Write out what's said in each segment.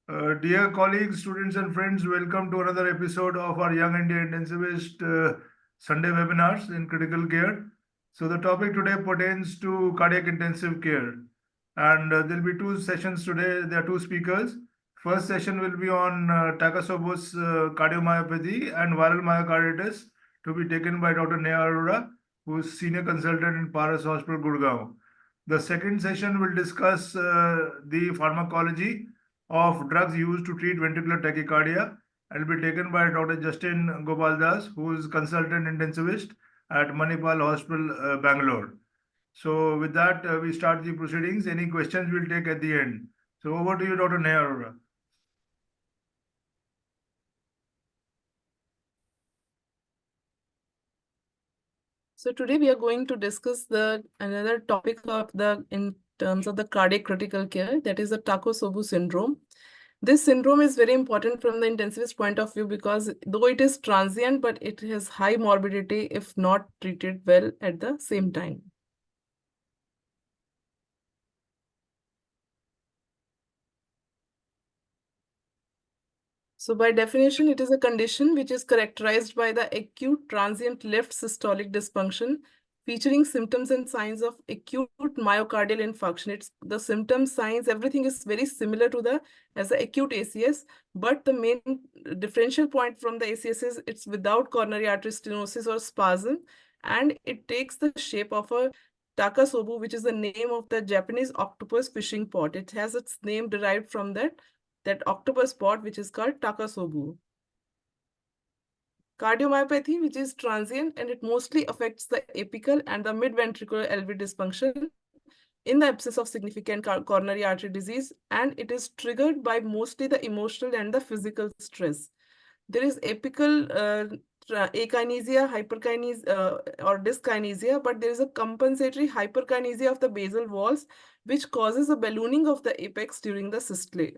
Dear colleagues, students, and friends, welcome to another episode of our Young India Intensivist Sunday webinars in critical care. So, the topic today pertains to cardiac intensive care, and there'll be two sessions today. There are two speakers. First session will be on Takastubo's cardiomyopathy and viral myocarditis, to be taken by Dr. Neha Arora, who is senior consultant in Paras Hospital, Gurgaon. The second session will discuss the pharmacology of drugs used to treat ventricular tachycardia and will be taken by Dr. Justin Gopaldas, who is consultant intensivist at Manipal Hospital, Bangalore. So, with that, we start the proceedings. Any questions we'll take at the end. So, over to you, Dr. Neha Arora. So today we are going to discuss another topic of in terms of the cardiac critical care, that is the Takastubo syndrome. This syndrome is very important from the intensivist point of view because though it is transient, but it has high morbidity if not treated well at the same time. So by definition, it is a condition which is characterized by the acute transient left systolic dysfunction featuring symptoms and signs of acute myocardial infarction. It's the symptoms, signs, everything is very similar to the acute ACS, but the main differential point from the ACS is it's without coronary artery stenosis or spasm, and it takes the shape of a takasobu, which is the name of the Japanese octopus fishing pot. It has its name derived from that octopus pot, which is called takasobu. Cardiomyopathy, which is transient, and it mostly affects the apical and the mid-ventricular LV dysfunction in the absence of significant coronary artery disease, and it is triggered by mostly the emotional and the physical stress. There is apical akinesia, hyperkinesia, or dyskinesia, but there is a compensatory hyperkinesia of the basal walls, which causes a ballooning of the apex during the systole.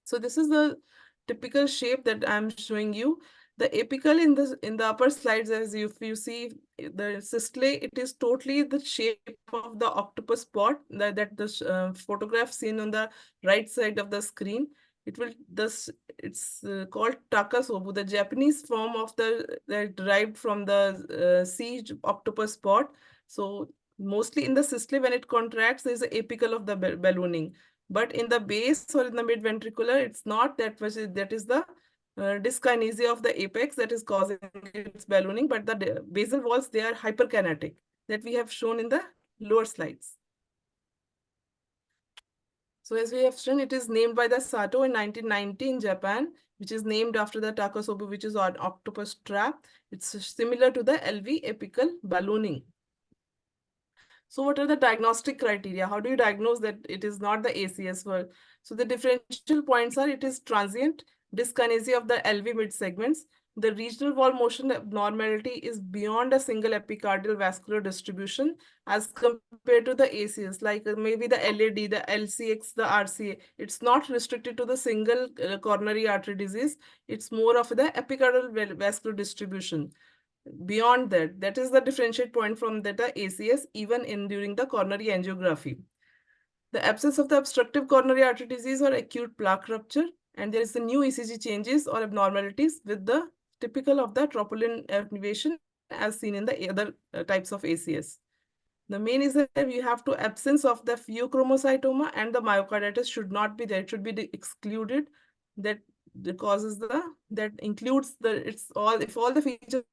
So this is the typical shape that I'm showing you. The apical in the upper slides, as if you see the systole, it is totally the shape of the octopus pot that the photograph seen on the right side of the screen. It's called takasobu, the Japanese form of that derived from the sea octopus pot. So mostly in the systole, when it contracts, there is an apical of the ballooning. But in the base or in the mid-ventricular, it's not that much. That is the dyskinesia of the apex that is causing its ballooning, but the basal walls, they are hyperkinetic, that we have shown in the lower slides. So as we have shown, it is named by the Sato in 1990 in Japan, which is named after the takasobu, which is an octopus trap. It's similar to the LV apical ballooning. So what are the diagnostic criteria? How do you diagnose that it is not the ACS work? So the differential points are, it is transient, dyskinesia of the LV mid segments. The regional wall motion abnormality is beyond a single epicardial vascular distribution as compared to the ACS, like maybe the LAD, the LCX, the RCA. It's not restricted to the single coronary artery disease. It's more of the epicardial vascular distribution. Beyond that, that is the differentiate point from the ACS, even during the coronary angiography. The absence of the obstructive coronary artery disease or acute plaque rupture, and there is the new ECG changes or abnormalities with the typical of the troponin elevation as seen in the other types of ACS. The main is that we have to absence of the pheochromocytoma, and the myocarditis should not be there. It should be excluded. That causes that includes if all the features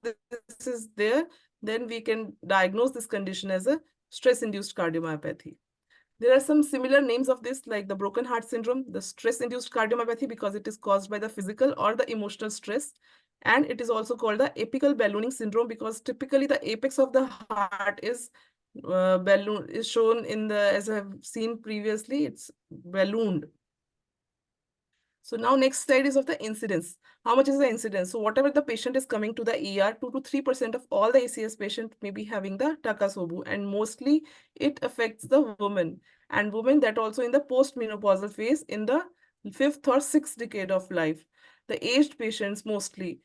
this is there, then we can diagnose this condition as a stress-induced cardiomyopathy. There are some similar names of this, like the broken heart syndrome, the stress-induced cardiomyopathy, because it is caused by the physical or the emotional stress. And it is also called the apical ballooning syndrome because typically the apex of the heart is shown in the, as I have seen previously, it's ballooned. So now next slide is of the incidence. How much is the incidence? So whatever the patient is coming to the ER, 2 to 3% of all the ACS patients may be having the takasobu, and mostly it affects the women, and women that also in the post-menopausal phase in the 5th or 6th decade of life. The aged patients mostly.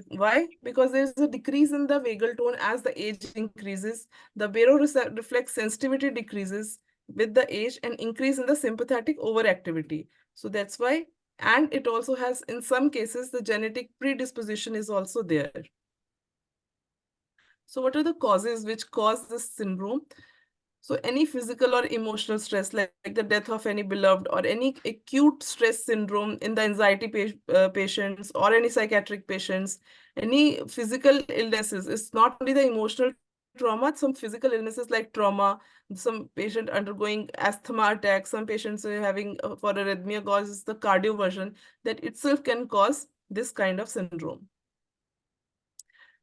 Why? Because there is a decrease in the vagal tone as the age increases. The baroreflex sensitivity decreases. with the age and increase in the sympathetic overactivity. So that's why, and it also has, in some cases, the genetic predisposition is also there. So what are the causes which cause this syndrome? So any physical or emotional stress, like the death of any beloved, or any acute stress syndrome in the anxiety patients or any psychiatric patients, any physical illnesses, it's not only the emotional trauma, some physical illnesses like trauma, some patient undergoing asthma attack, some patients are having for arrhythmia causes the cardioversion, that itself can cause this kind of syndrome.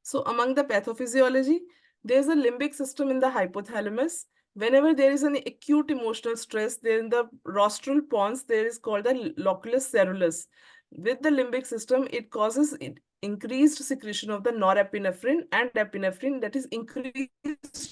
So among the pathophysiology, there's a limbic system in the hypothalamus. Whenever there is an acute emotional stress, there in the rostral pons, there is called the locus ceruleus. With the limbic system, it causes increased secretion of the norepinephrine and epinephrine, that is increased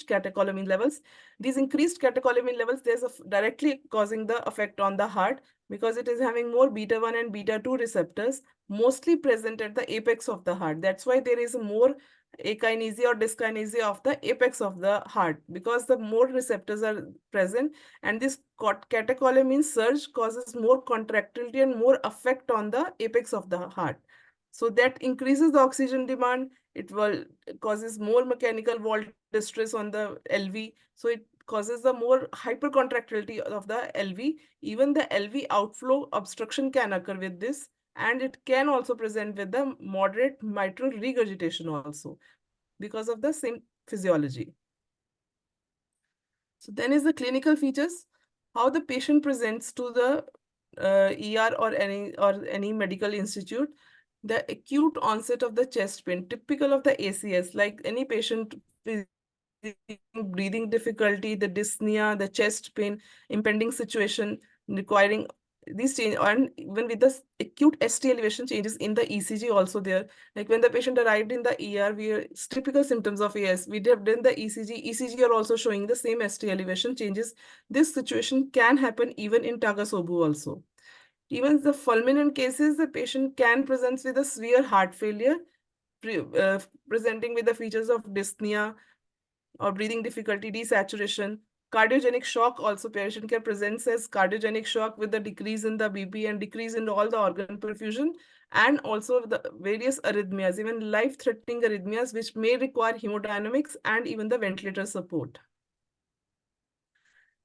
catecholamine levels. These increased catecholamine levels, there's directly causing the effect on the heart because it is having more beta 1 and beta 2 receptors mostly present at the apex of the heart. That's why there is more akinesia or dyskinesia of the apex of the heart, because the more receptors are present, and this catecholamine surge causes more contractility and more effect on the apex of the heart. So that increases the oxygen demand. It will causes more mechanical wall distress on the LV. So it causes the more hypercontractility of the LV. Even the LV outflow obstruction can occur with this, and it can also present with the moderate mitral regurgitation also because of the same physiology. So then is the clinical features, how the patient presents to the ER or any medical institute. The acute onset of the chest pain, typical of the ACS, like any patient breathing difficulty, the dyspnea, the chest pain, impending situation requiring these change, and even with the acute ST elevation changes in the ECG also there. Like when the patient arrived in the ER, it's typical symptoms of AS. We have done the ECG are also showing the same ST elevation changes. This situation can happen even in Takasobu also. Even the fulminant cases, the patient can present with a severe heart failure, presenting with the features of dyspnea or breathing difficulty, desaturation. Cardiogenic shock also, patient can present as cardiogenic shock with the decrease in the BP and decrease in all the organ perfusion, and also the various arrhythmias, even life-threatening arrhythmias, which may require hemodynamics and even the ventilator support.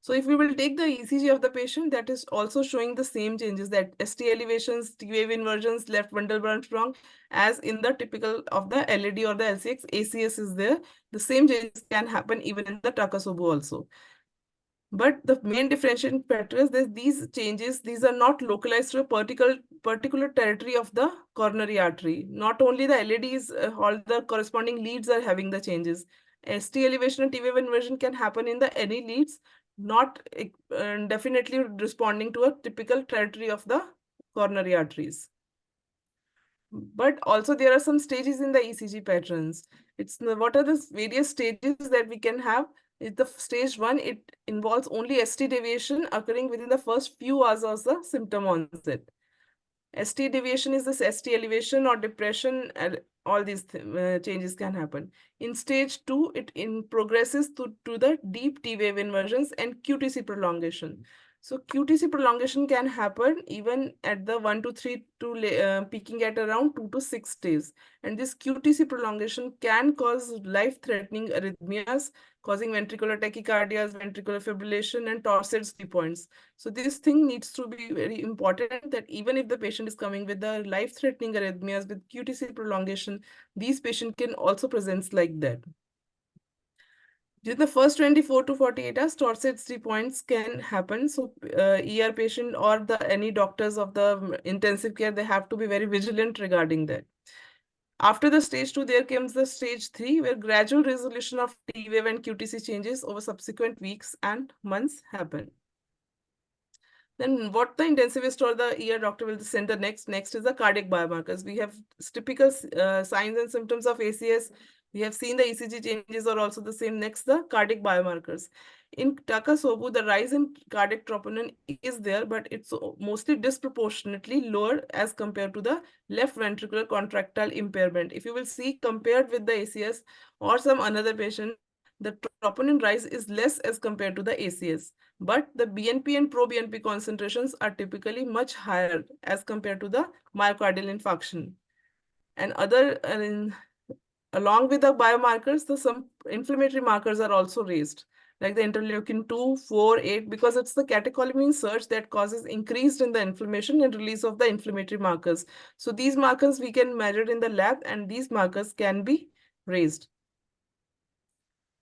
So if we will take the ECG of the patient, that is also showing the same changes, that ST elevations, T wave inversions, left bundle branch wrong, as in the typical of the LAD or the LCX, ACS is there. The same changes can happen even in the Takasobu also. But the main differentiating factor is that these changes, these are not localized to a particular territory of the coronary artery. Not only the LADs, all the corresponding leads are having the changes. ST elevation and T wave inversion can happen in the any leads, not definitely responding to a typical territory of the coronary arteries. But also there are some stages in the ECG patterns. What are the various stages that we can have? Is the stage 1, it involves only ST deviation occurring within the first few hours of the symptom onset. ST deviation is this ST elevation or depression, and all these changes can happen. In stage 2, it progresses to the deep T wave inversions and QTC prolongation. So QTC prolongation can happen even at the 1 to 3 to peaking at around 2 to 6 days. And this QTC prolongation can cause life-threatening arrhythmias, causing ventricular tachycardias, ventricular fibrillation, and torsades 3 points. So this thing needs to be very important, that even if the patient is coming with the life-threatening arrhythmias with QTC prolongation, these patients can also present like that. During the first 24 to 48 hours, torsades 3 points can happen. So ER patient or the any doctors of the intensive care, they have to be very vigilant regarding that. After the stage 2, there comes the stage 3, where gradual resolution of T wave and QTC changes over subsequent weeks and months happen. Then what the intensivist or the ER doctor will send the next is the cardiac biomarkers. We have typical signs and symptoms of ACS. We have seen the ECG changes are also the same. Next, the cardiac biomarkers. In Takasobu, the rise in cardiac troponin is there, but it's mostly disproportionately lower as compared to the left ventricular contractile impairment. If you will see compared with the ACS or some another patient, the troponin rise is less as compared to the ACS. But the BNP and pro-BNP concentrations are typically much higher as compared to the myocardial infarction. And along with the biomarkers, some inflammatory markers are also raised, like the interleukin 2, 4, 8, because it's the catecholamine surge that causes increased in the inflammation and release of the inflammatory markers. So these markers we can measure in the lab, and these markers can be raised.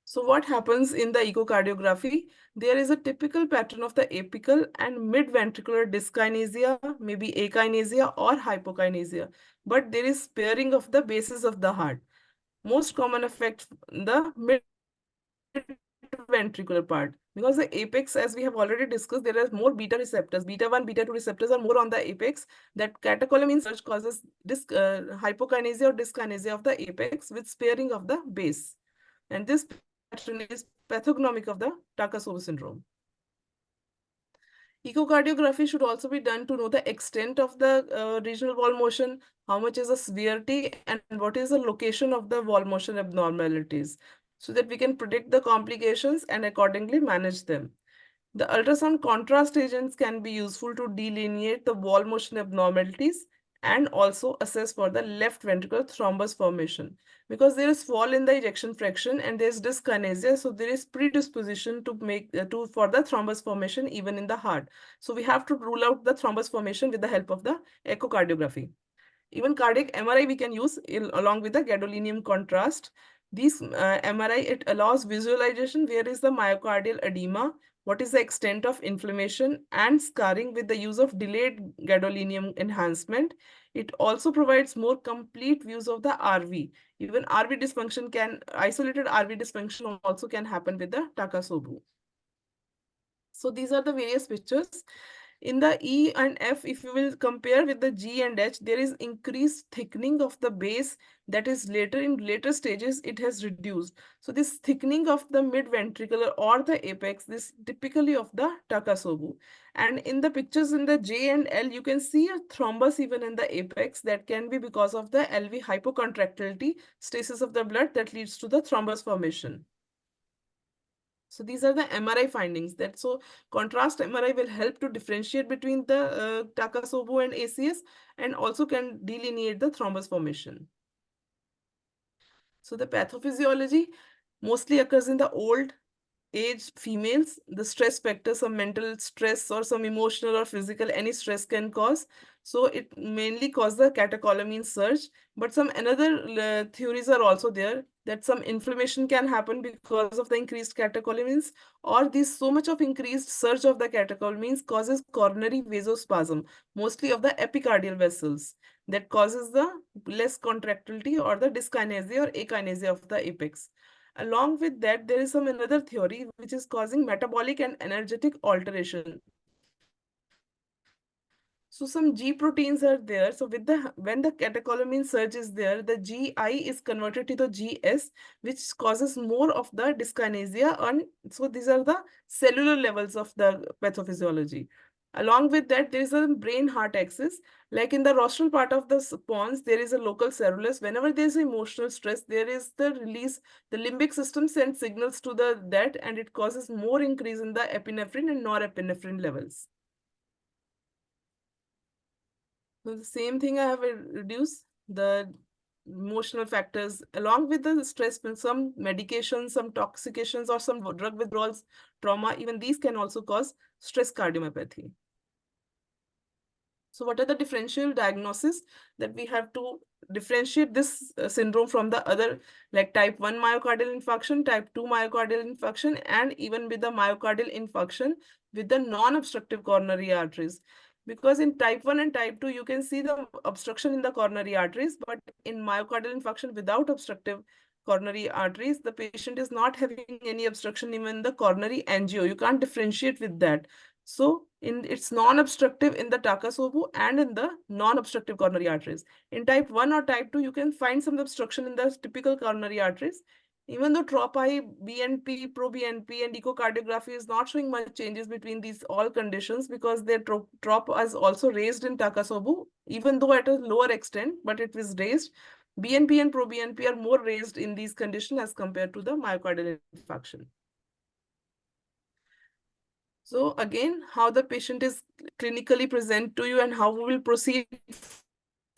So what happens in the echocardiography? There is a typical pattern of the apical and mid-ventricular dyskinesia, maybe akinesia or hypokinesia, but there is sparing of the bases of the heart. Most common affect the mid-ventricular part, because the apex, as we have already discussed, there are more beta receptors. Beta 1, beta 2 receptors are more on the apex. That catecholamine surge causes hypokinesia or dyskinesia of the apex with sparing of the base. And this pattern is pathognomic of the Takasobo syndrome. Echocardiography should also be done to know the extent of the regional wall motion, how much is the severity, and what is the location of the wall motion abnormalities, so that we can predict the complications and accordingly manage them. The ultrasound contrast agents can be useful to delineate the wall motion abnormalities and also assess for the left ventricular thrombus formation, because there is fall in the ejection fraction and there is dyskinesia, so there is predisposition to make for the thrombus formation even in the heart. So we have to rule out the thrombus formation with the help of the echocardiography. Even cardiac MRI we can use along with the gadolinium contrast. These MRI, it allows visualization where is the myocardial edema, what is the extent of inflammation and scarring with the use of delayed gadolinium enhancement. It also provides more complete views of the RV. Even RV dysfunction isolated RV dysfunction also can happen with the Takasobu. So these are the various pictures. In the E and F, if you will compare with the G and H, there is increased thickening of the base, that is in later stages, it has reduced. So this thickening of the mid-ventricular or the apex, this typically of the Takasobu. And in the pictures in the J and L, you can see a thrombus even in the apex that can be because of the LV hypocontractility, stasis of the blood that leads to the thrombus formation. So these are the MRI findings. Contrast MRI will help to differentiate between the Takasobo and ACS, and also can delineate the thrombus formation. So the pathophysiology mostly occurs in the old age females. The stress factor, some mental stress or some emotional or physical, any stress can cause. So it mainly causes the catecholamine surge. But some another theories are also there, that some inflammation can happen because of the increased catecholamines, or this so much of increased surge of the catecholamines causes coronary vasospasm, mostly of the epicardial vessels, that causes the less contractility or the dyskinesia or akinesia of the apex. Along with that, there is some another theory which is causing metabolic and energetic alteration. So some G proteins are there. So when the catecholamine surge is there, the GI is converted to the GS, which causes more of the dyskinesia. And so these are the cellular levels of the pathophysiology. Along with that, there is a brain-heart axis. Like in the rostral part of the pons, there is a local ceruleus. Whenever there is emotional stress, there is the release. The limbic system sends signals to that, and it causes more increase in the epinephrine and norepinephrine levels. So the same thing I have reduced the emotional factors along with the stress, some medications, some toxications, or some drug withdrawals, trauma, even these can also cause stress cardiomyopathy. So what are the differential diagnoses that we have to differentiate this syndrome from the other, like type 1 myocardial infarction, type 2 myocardial infarction, and even with the myocardial infarction with the non-obstructive coronary arteries. Because in type 1 and type 2, you can see the obstruction in the coronary arteries, but in myocardial infarction without obstructive coronary arteries, the patient is not having any obstruction even in the coronary angio. You can't differentiate with that. So it's non-obstructive in the Takasobu and in the non-obstructive coronary arteries. In type 1 or type 2, you can find some obstruction in the typical coronary arteries. Even though TROP-I, BNP, pro-BNP, and echocardiography is not showing much changes between these all conditions, because their TROP is also raised in Takasobu, even though at a lower extent, but it was raised. BNP and proBNP are more raised in these conditions as compared to the myocardial infarction. So again, how the patient is clinically present to you and how we will proceed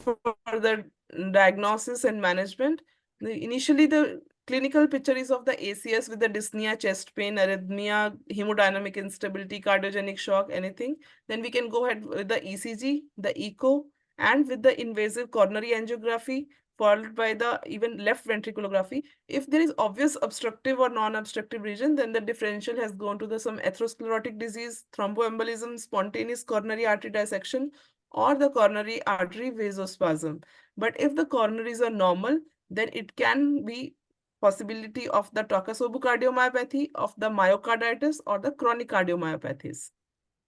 for the diagnosis and management. Initially, the clinical picture is of the ACS with the dyspnea, chest pain, arrhythmia, hemodynamic instability, cardiogenic shock, anything. Then we can go ahead with the ECG, the echo, and with the invasive coronary angiography, followed by the even left ventriculography. If there is obvious obstructive or non-obstructive region, then the differential has gone to the some atherosclerotic disease, thromboembolism, spontaneous coronary artery dissection, or the coronary artery vasospasm. But if the coronaries are normal, then it can be possibility of the takastubo cardiomyopathy, of the myocarditis, or the chronic cardiomyopathies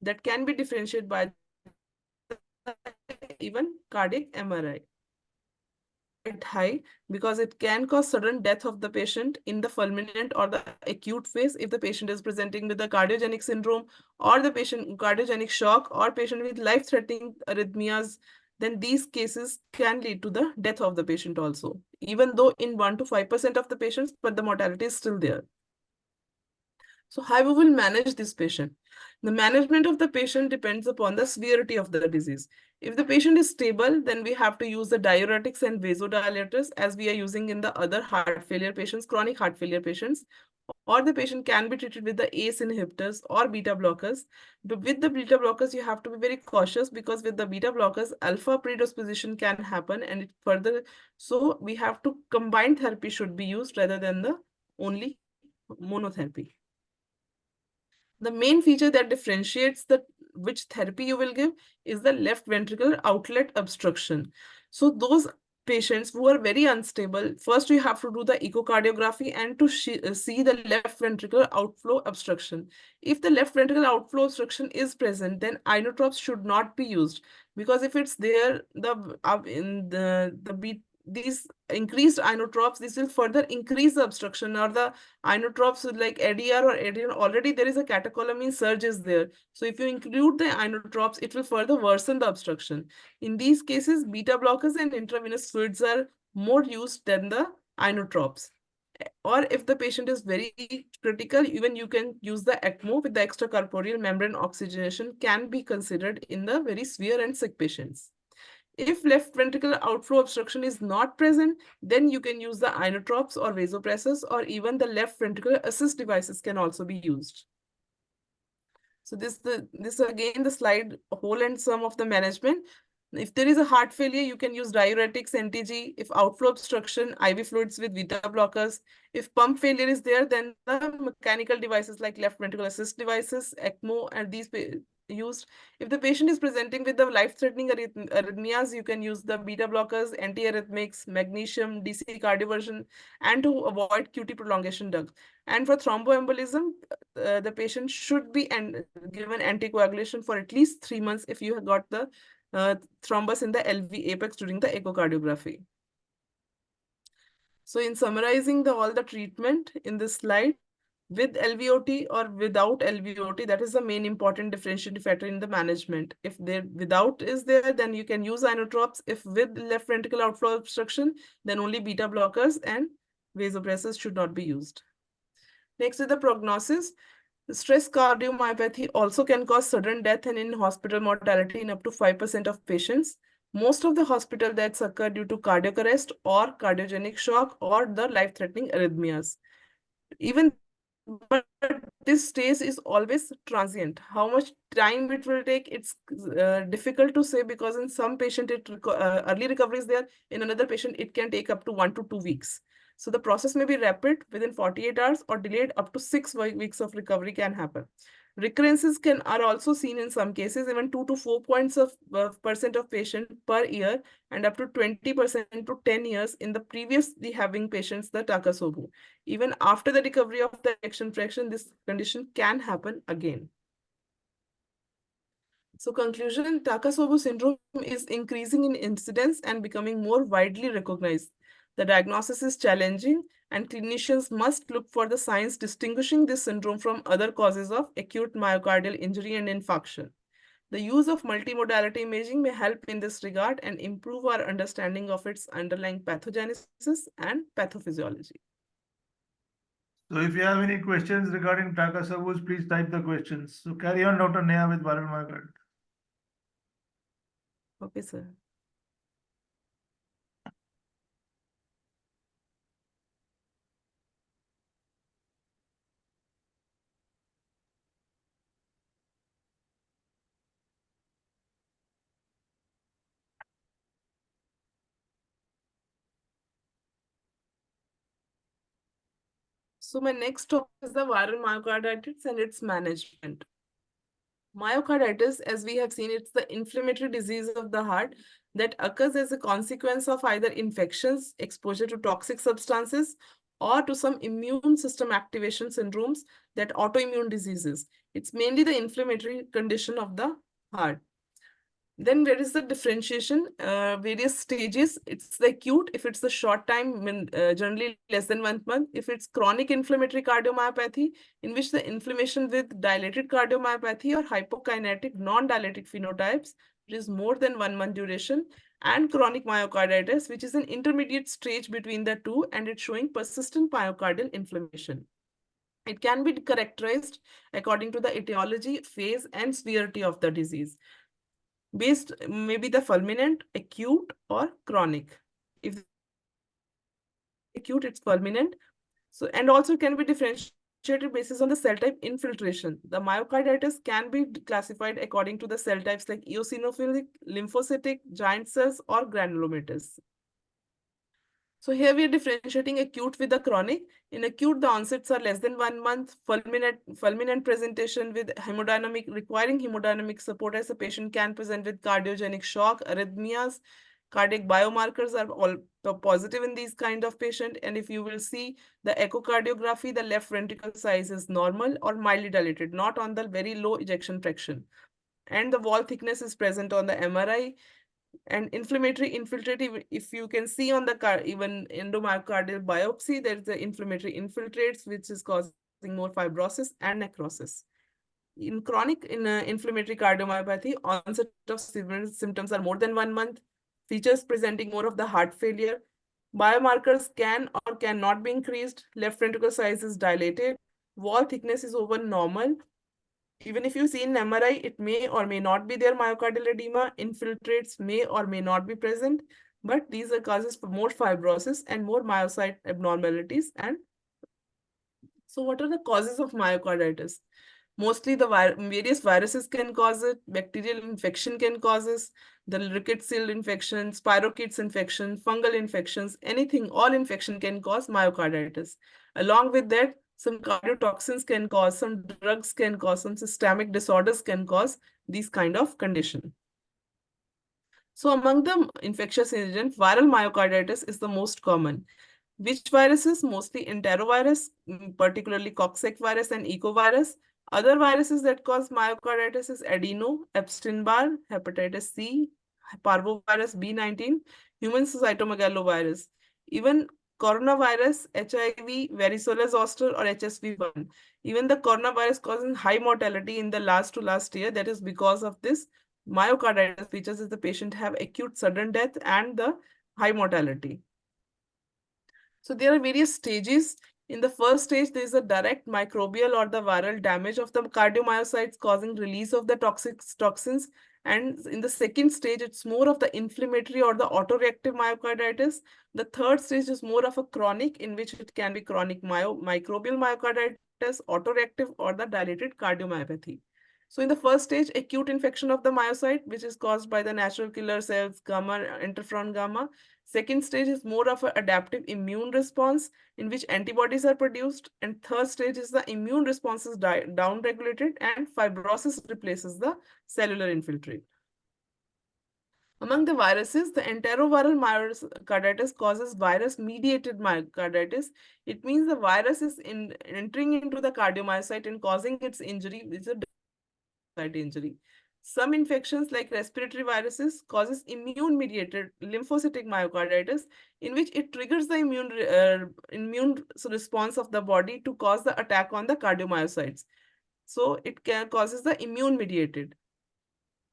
that can be differentiated by even cardiac MRI. Quite high because it can cause sudden death of the patient in the fulminant or the acute phase if the patient is presenting with the cardiogenic syndrome or the patient cardiogenic shock or patient with life-threatening arrhythmias, then these cases can lead to the death of the patient also, even though in 1 to 5% of the patients, but the mortality is still there. So how we will manage this patient? The management of the patient depends upon the severity of the disease. If the patient is stable, then we have to use the diuretics and vasodilators as we are using in the other heart failure patients, chronic heart failure patients, or the patient can be treated with the ACE inhibitors or beta blockers. But with the beta blockers, you have to be very cautious because with the beta blockers, alpha predisposition can happen and it further. So we have to combined therapy should be used rather than the only monotherapy. The main feature that differentiates the which therapy you will give is the left ventricular outlet obstruction. So those patients who are very unstable, first you have to do the echocardiography and to see the left ventricular outflow obstruction. If the left ventricular outflow obstruction is present, then inotropes should not be used because if it's there, these increased inotropes, this will further increase the obstruction or the inotropes with like ADR or ADR, already there is a catecholamine surge is there. So if you include the inotropes, it will further worsen the obstruction. In these cases, beta blockers and intravenous fluids are more used than the inotropes. Or if the patient is very critical, even you can use the ECMO with the extracorporeal membrane oxygenation can be considered in the very severe and sick patients. If left ventricular outflow obstruction is not present, then you can use the inotropes or vasopressors or even the left ventricular assist devices can also be used. So this again the slide whole and sum of the management. If there is a heart failure, you can use diuretics, NTG. If outflow obstruction, IV fluids with beta blockers. If pump failure is there, then the mechanical devices like left ventricular assist devices, ECMO, and these used. If the patient is presenting with the life-threatening arrhythmias, you can use the beta blockers, antiarrhythmics, magnesium, DC cardioversion, and to avoid QT prolongation drugs. And for thromboembolism, the patient should be given anticoagulation for at least 3 months if you have got the thrombus in the LV apex during the echocardiography. So in summarizing all the treatment in this slide, with LVOT or without LVOT, that is the main important differentiating factor in the management. If there without is there, then you can use inotropes. If with left ventricular outflow obstruction, then only beta blockers and vasopressors should not be used. Next is the prognosis. Stress cardiomyopathy also can cause sudden death and in-hospital mortality in up to 5% of patients. Most of the hospital deaths occur due to cardiac arrest or cardiogenic shock or the life-threatening arrhythmias. Even but this stage is always transient. How much time it will take, it's difficult to say because in some patient early recovery is there, in another patient it can take up to 1 to 2 weeks. So the process may be rapid within 48 hours or delayed up to 6 weeks of recovery can happen. Recurrences are also seen in some cases, even 2 to 4 points of percent of patient per year and up to 20% to 10 years in the previously having patients the takastubo. Even after the recovery of the ejection fraction, this condition can happen again. So conclusion, takastubo syndrome is increasing in incidence and becoming more widely recognized. The diagnosis is challenging and clinicians must look for the signs distinguishing this syndrome from other causes of acute myocardial injury and infarction. The use of multimodality imaging may help in this regard and improve our understanding of its underlying pathogenesis and pathophysiology. So if you have any questions regarding takasubus, please type the questions. So carry on, Dr. Neha, with viral myocarditis. Okay, sir. So my next topic is the viral myocarditis and its management. Myocarditis, as we have seen, it's the inflammatory disease of the heart that occurs as a consequence of either infections, exposure to toxic substances, or to some immune system activation syndromes, that autoimmune diseases. It's mainly the inflammatory condition of the heart. Then there is the differentiation, various stages. It's the acute, if it's the short time, generally less than 1 month. If it's chronic inflammatory cardiomyopathy, in which the inflammation with dilated cardiomyopathy or hypokinetic non-dilatic phenotypes, which is more than 1 month duration, and chronic myocarditis, which is an intermediate stage between the two, and it's showing persistent myocardial inflammation. It can be characterized according to the etiology, phase, and severity of the disease, based maybe the fulminant, acute, or chronic. If acute, it's fulminant. So, and also can be differentiated basis on the cell type infiltration. The myocarditis can be classified according to the cell types like eosinophilic, lymphocytic, giant cells, or granulomatous. So here we are differentiating acute with the chronic. In acute, the onsets are less than 1 month, fulminant presentation with hemodynamic, requiring hemodynamic support, as the patient can present with cardiogenic shock, arrhythmias. Cardiac biomarkers are all positive in these kind of patient. And if you will see the echocardiography, the left ventricle size is normal or mildly dilated, not on the very low ejection fraction. And the wall thickness is present on the MRI. And inflammatory infiltrative, if you can see on the even endomyocardial biopsy, there is the inflammatory infiltrates, which is causing more fibrosis and necrosis. In chronic inflammatory cardiomyopathy, onset of symptoms are more than 1 month, features presenting more of the heart failure. Biomarkers can or cannot be increased, left ventricle size is dilated, wall thickness is over normal. Even if you see in MRI, it may or may not be there myocardial edema, infiltrates may or may not be present, but these are causes for more fibrosis and more myocyte abnormalities. And so what are the causes of myocarditis? Mostly the various viruses can cause it, bacterial infection can cause it, the rickettsial infection, spirochetes infection, fungal infections, anything, all infection can cause myocarditis. Along with that, some cardiotoxins can cause, some drugs can cause, some systemic disorders can cause these kind of condition. So among the infectious agents, viral myocarditis is the most common. Which viruses? Mostly enterovirus, particularly cocci virus and ecovirus. Other viruses that cause myocarditis is adeno, Epstein-Barr, hepatitis C, parvovirus B19, human cytomegalovirus. Even coronavirus, HIV, varicella zoster, or HSV1. Even the coronavirus causing high mortality in the last year. That is because of this myocarditis features, is the patient have acute sudden death and the high mortality. So there are various stages. In the first stage, there is a direct microbial or the viral damage of the cardiomyocytes causing release of the toxins. And in the second stage, it's more of the inflammatory or the autoreactive myocarditis. The third stage is more of a chronic, in which it can be chronic microbial myocarditis, autoreactive, or the dilated cardiomyopathy. So in the first stage, acute infection of the myocyte, which is caused by the natural killer cells, gamma, interferon gamma. Second stage is more of an adaptive immune response, in which antibodies are produced. And third stage is the immune response is down-regulated and fibrosis replaces the cellular infiltrate. Among the viruses, the enteroviral myocarditis causes virus-mediated myocarditis. It means the virus is entering into the cardiomyocyte and causing its injury, which is a injury. Some infections like respiratory viruses causes immune-mediated lymphocytic myocarditis, in which it triggers the immune response of the body to cause the attack on the cardiomyocytes. So it causes the immune-mediated.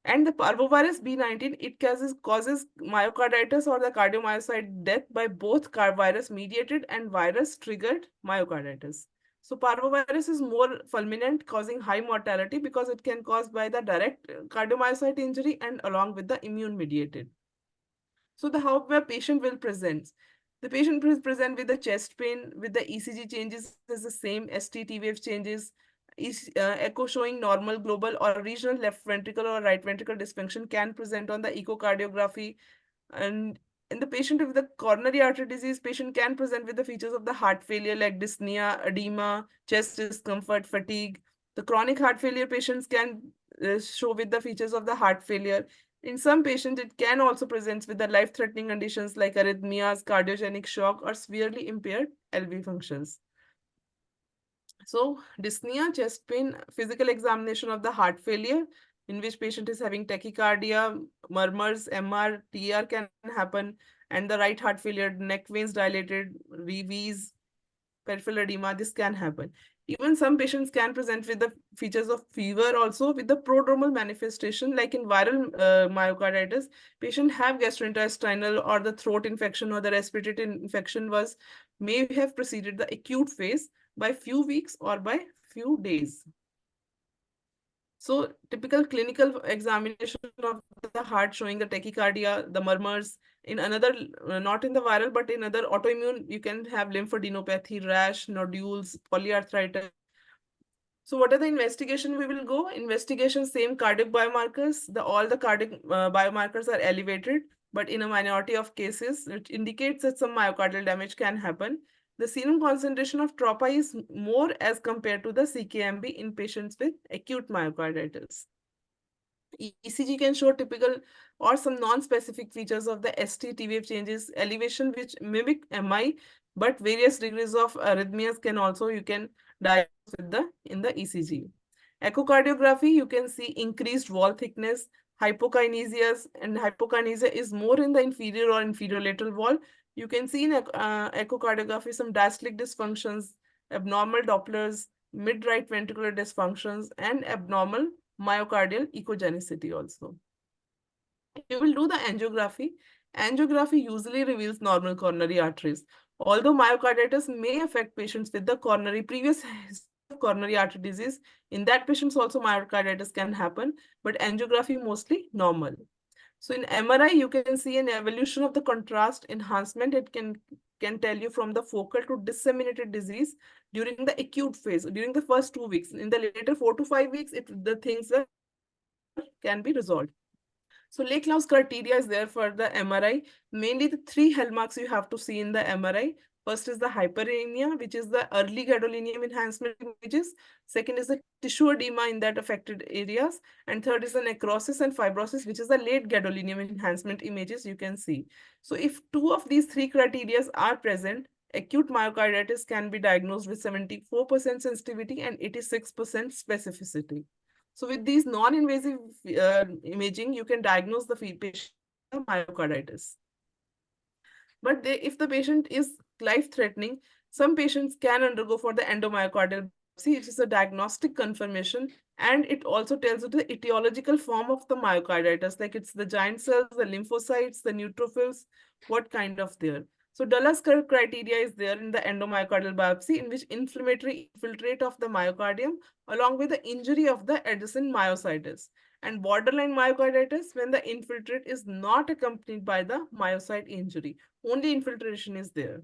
And the parvovirus B19, it causes myocarditis or the cardiomyocyte death by both virus mediated and virus triggered myocarditis. So parvovirus is more fulminant, causing high mortality because it can cause by the direct cardiomyocyte injury and along with the immune mediated. So the how a patient will present. The patient will present with the chest pain, with the ECG changes is the same, ST T wave changes, echo showing normal global or regional left ventricle or right ventricle dysfunction can present on the echocardiography. And in the patient with the coronary artery disease, patient can present with the features of the heart failure like dyspnea, edema, chest discomfort, fatigue. The chronic heart failure patients can show with the features of the heart failure. In some patients, it can also present with the life-threatening conditions like arrhythmias, cardiogenic shock, or severely impaired LV functions. So, dyspnea, chest pain, physical examination of the heart failure, in which patient is having tachycardia, murmurs, MR, TR can happen, and the right heart failure, neck veins dilated, revees, peripheral edema, this can happen. Even some patients can present with the features of fever also with the prodromal manifestation like in viral myocarditis. Patient have gastrointestinal or the throat infection or the respiratory infection was may have preceded the acute phase by few weeks or by few days. So typical clinical examination of the heart showing the tachycardia, the murmurs. In another, not in the viral, but in other autoimmune, you can have lymphadenopathy, rash, nodules, polyarthritis. So what are the investigation we will go? Investigation, same cardiac biomarkers. All the cardiac biomarkers are elevated, but in a minority of cases, it indicates that some myocardial damage can happen. The serum concentration of TROPA is more as compared to the CKMB in patients with acute myocarditis. ECG can show typical or some non-specific features of the ST T wave changes, elevation which mimic MI, but various degrees of arrhythmias can also you can diagnose with the in the ECG. Echocardiography, you can see increased wall thickness, hypokinesias, and hypokinesia is more in the inferior or inferior lateral wall. You can see in echocardiography some diastolic dysfunctions, abnormal Dopplers, mid-right ventricular dysfunctions, and abnormal myocardial echogenicity also. You will do the angiography. Angiography usually reveals normal coronary arteries. Although myocarditis may affect patients with the previous history of coronary artery disease, in that patients also myocarditis can happen, but angiography mostly normal. So in MRI, you can see an evolution of the contrast enhancement. It can tell you from the focal to disseminated disease during the acute phase, during the first 2 weeks. In the later 4 to 5 weeks, the things can be resolved. So Lake-Claus criteria is there for the MRI. Mainly the three hallmarks you have to see in the MRI. First is the hyperemia, which is the early gadolinium enhancement images. Second is the tissue edema in that affected areas. And third is the necrosis and fibrosis, which is the late gadolinium enhancement images you can see. So if two of these three criteria are present, acute myocarditis can be diagnosed with 74% sensitivity and 86% specificity. So with these non-invasive imaging, you can diagnose the patient with myocarditis. But if the patient is life-threatening, some patients can undergo for the endomyocardial biopsy. It is a diagnostic confirmation, and it also tells you the etiological form of the myocarditis, like it's the giant cells, the lymphocytes, the neutrophils, what kind of there. So Dulles criteria is there in the endomyocardial biopsy, in which inflammatory infiltrate of the myocardium along with the injury of the adjacent myocytes, and borderline myocarditis when the infiltrate is not accompanied by the myocyte injury. Only infiltration is there.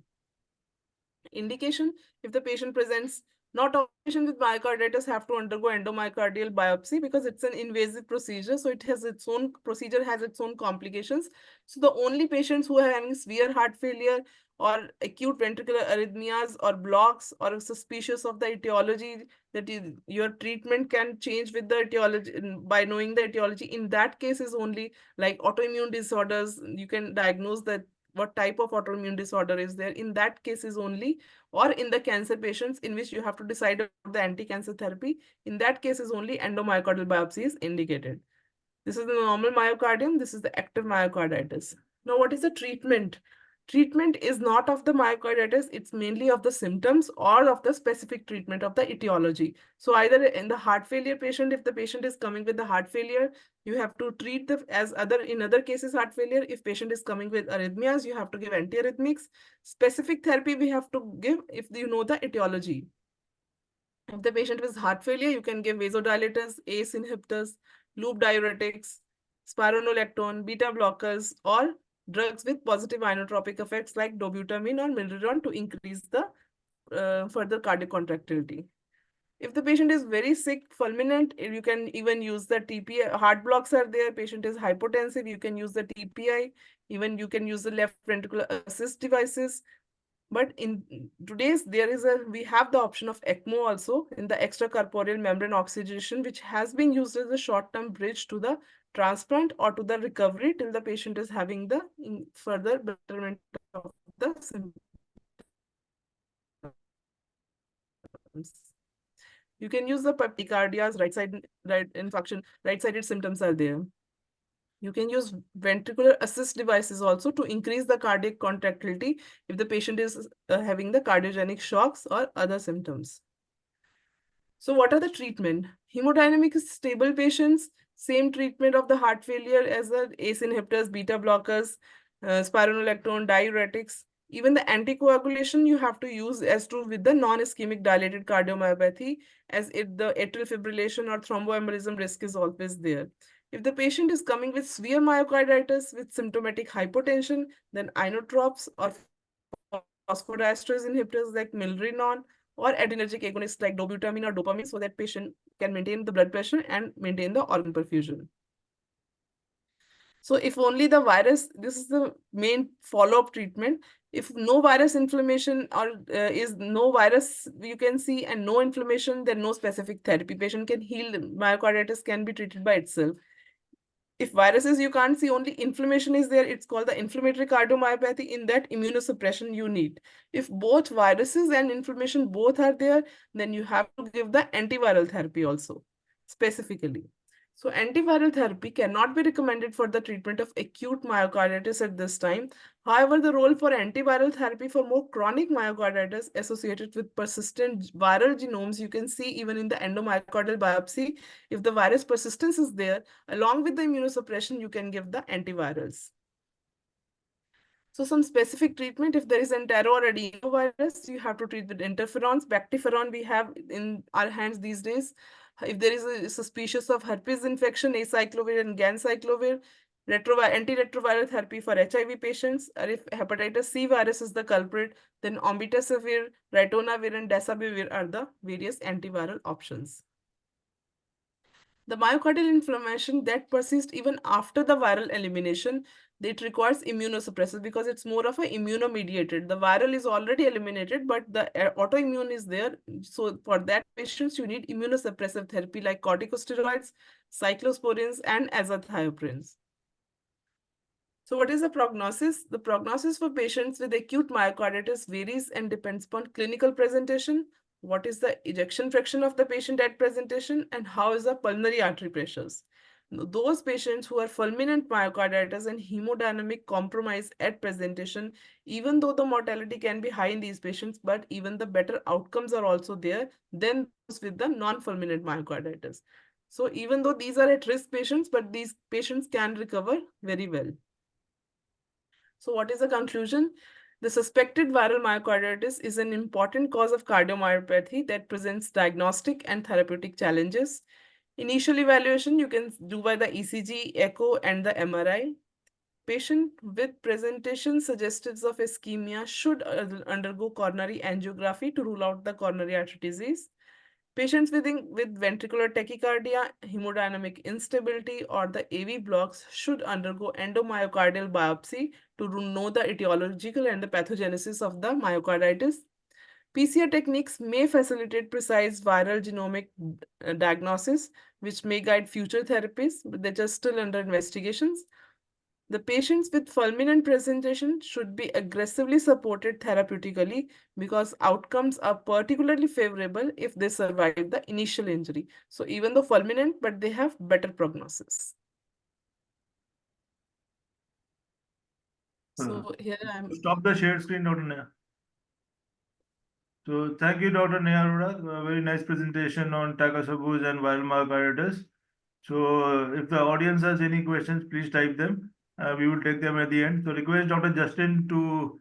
Indication, if the patient presents, not all patients with myocarditis have to undergo endomyocardial biopsy because it's an invasive procedure. So it has its own procedure, has its own complications. So the only patients who are having severe heart failure or acute ventricular arrhythmias or blocks or suspicious of the etiology that your treatment can change with the etiology by knowing the etiology. In that case is only like autoimmune disorders. You can diagnose that what type of autoimmune disorder is there. In that case is only, or in the cancer patients in which you have to decide about the anti-cancer therapy. In that case is only endomyocardial biopsy is indicated. This is the normal myocardium. This is the active myocarditis. Now, what is the treatment? treatment is not of the myocarditis, it's mainly of the symptoms or of the specific treatment of the etiology. So either in the heart failure patient, if the patient is coming with the heart failure, you have to treat the as other in other cases heart failure. If patient is coming with arrhythmias, you have to give antiarrhythmics. Specific therapy we have to give if you know the etiology. If the patient with heart failure, you can give vasodilators, ACE inhibitors, loop diuretics, spironolactone, beta blockers, or drugs with positive inotropic effects like dobutamine or milrinone to increase the further cardiac contractility. If the patient is very sick, fulminant, you can even use the TPI. Heart blocks are there. Patient is hypotensive, you can use the TPI. Even you can use the left ventricular assist devices. But in today's, we have the option of ECMO also in the extracorporeal membrane oxygenation, which has been used as a short-term bridge to the transplant or to the recovery till the patient is having the further betterment of the symptoms. You can use the tachycardias, right infarction, right-sided symptoms are there. You can use ventricular assist devices also to increase the cardiac contractility if the patient is having the cardiogenic shocks or other symptoms. So what are the treatment? Hemodynamic stable patients, same treatment of the heart failure as the ACE inhibitors, beta blockers, spironolactone, diuretics. Even the anticoagulation you have to use as to with the non-ischemic dilated cardiomyopathy, as if the atrial fibrillation or thromboembolism risk is always there. If the patient is coming with severe myocarditis with symptomatic hypotension, then inotropes or phosphodiesterase inhibitors like milrinone or adrenergic agonists like dobutamine or dopamine, so that patient can maintain the blood pressure and maintain the organ perfusion. So if only the virus, this is the main follow-up treatment. If no virus inflammation or is no virus you can see and no inflammation, then no specific therapy. Patient can heal, myocarditis can be treated by itself. If viruses you can't see, only inflammation is there, it's called the inflammatory cardiomyopathy. In that, immunosuppression you need. If both viruses and inflammation both are there, then you have to give the antiviral therapy also specifically. So antiviral therapy cannot be recommended for the treatment of acute myocarditis at this time. However, the role for antiviral therapy for more chronic myocarditis associated with persistent viral genomes, you can see even in the endomyocardial biopsy. If the virus persistence is there, along with the immunosuppression, you can give the antivirals. So some specific treatment, if there is entero or adenovirus, you have to treat with interferons. Bactiferon we have in our hands these days. If there is a suspicious of herpes infection, acyclovir and ganciclovir. Antiretroviral therapy for HIV patients, or if hepatitis C virus is the culprit, then ombitacivir, ritonavir, and dasabivir are the various antiviral options. The myocardial inflammation that persists even after the viral elimination, it requires immunosuppressors because it's more of a immunomediated. The viral is already eliminated, but the autoimmune is there. So for that patients, you need immunosuppressive therapy like corticosteroids, cyclosporins, and azathioprins. So what is the prognosis? The prognosis for patients with acute myocarditis varies and depends upon clinical presentation, what is the ejection fraction of the patient at presentation, and how is the pulmonary artery pressures. Those patients who are fulminant myocarditis and hemodynamic compromise at presentation, even though the mortality can be high in these patients, but even the better outcomes are also there than those with the non-fulminant myocarditis. So even though these are at risk patients, but these patients can recover very well. So what is the conclusion? The suspected viral myocarditis is an important cause of cardiomyopathy that presents diagnostic and therapeutic challenges. Initial evaluation you can do by the ECG, echo, and the MRI. Patient with presentation suggestions of ischemia should undergo coronary angiography to rule out the coronary artery disease. Patients with ventricular tachycardia, hemodynamic instability, or the AV blocks should undergo endomyocardial biopsy to know the etiological and the pathogenesis of the myocarditis. PCR techniques may facilitate precise viral genomic diagnosis, which may guide future therapies, but they're just still under investigations. The patients with fulminant presentation should be aggressively supported therapeutically because outcomes are particularly favorable if they survive the initial injury. So even though fulminant, but they have better prognosis. So here I'm. Stop the share screen, Dr. Neha. So thank you, Dr. Neha Arora. A very nice presentation on takasubus and viral myocarditis. So if the audience has any questions, please type them. We will take them at the end. So request Dr. Justin to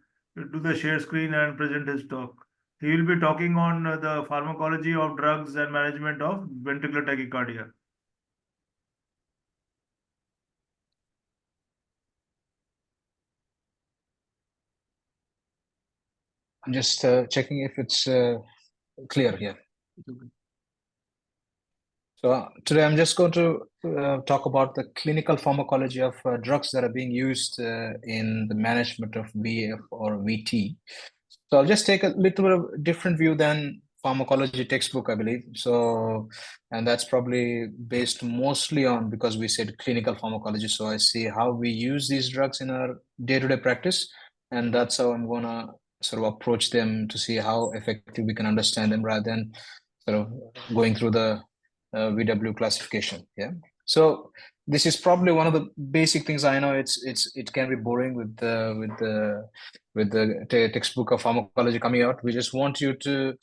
do the share screen and present his talk. He will be talking on the pharmacology of drugs and management of ventricular tachycardia. I'm just checking if it's clear here. So today I'm just going to talk about the clinical pharmacology of drugs that are being used in the management of VF or VT. So I'll just take a little bit of different view than pharmacology textbook, I believe. So, and that's probably based mostly on, because we said clinical pharmacology. So I see how we use these drugs in our day-to-day practice. And that's how I'm gonna sort of approach them to see how effective we can understand them rather than sort of going through the VW classification. Yeah. So this is probably one of the basic things. I know it can be boring with the textbook of pharmacology coming out. We just want you to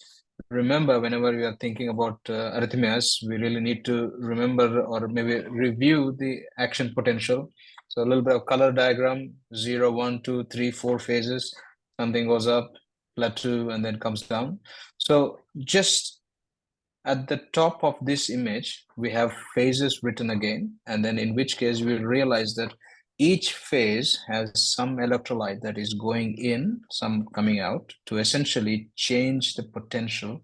remember whenever you are thinking about arrhythmias, we really need to remember or maybe review the action potential. So a little bit of color diagram: 0, 1, 2, 3, 4 phases. Something goes up, plateau, and then comes down. So just at the top of this image, we have phases written again, and then in which case we realize that each phase has some electrolyte that is going in, some coming out, to essentially change the potential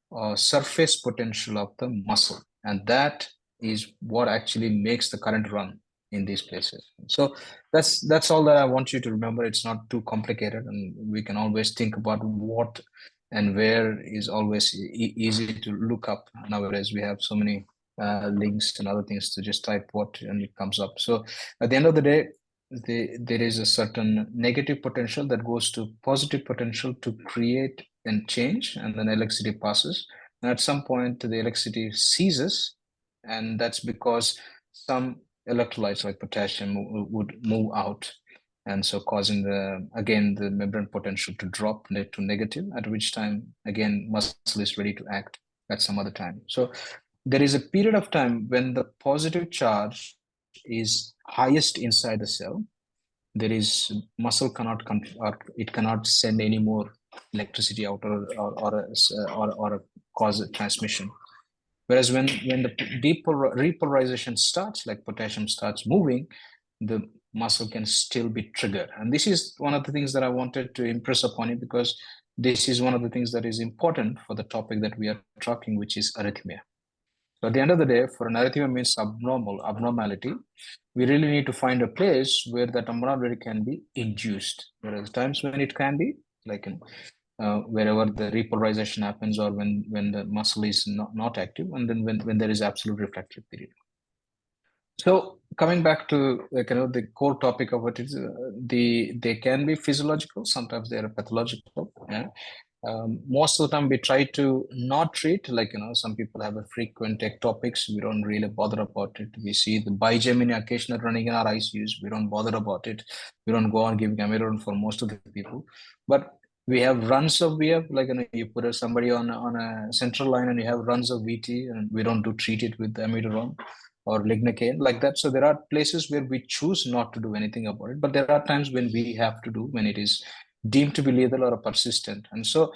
or surface potential of the muscle. And that is what actually makes the current run in these places. So that's all that I want you to remember. It's not too complicated, and we can always think about what and where is always easy to look up. Nowadays, we have so many links and other things to just type what and it comes up. So at the end of the day, there is a certain negative potential that goes to positive potential to create and change, and then electricity passes. And at some point, the electricity ceases, and that's because some electrolytes like potassium would move out, and so causing the membrane potential to drop to negative, at which time again muscle is ready to act at some other time. So there is a period of time when the positive charge is highest inside the cell. There is muscle cannot or it cannot send any more electricity out or cause a transmission. Whereas when the repolarization starts, like potassium starts moving, the muscle can still be triggered. And this is one of the things that I wanted to impress upon you, because this is one of the things that is important for the topic that we are talking, which is arrhythmia. So at the end of the day, for an arrhythmia means abnormality, we really need to find a place where that abnormality can be induced. There are times when it can be, like in wherever the repolarization happens, or when the muscle is not active, and then when there is absolute refractory period. So coming back to the core topic of it is they can be physiological, sometimes they are pathological. Yeah? Most of the time we try to not treat, some people have a frequent ectopics, we don't really bother about it. We see the bigemina occasionally running in our ICUs, we don't bother about it. We don't go on giving amiodarone for most of the people. But we have runs of VF, you put somebody on a central line and you have runs of VT, and we don't treat it with amiodarone or lignocaine like that. So there are places where we choose not to do anything about it, but there are times when we have to do, when it is deemed to be lethal or persistent. And so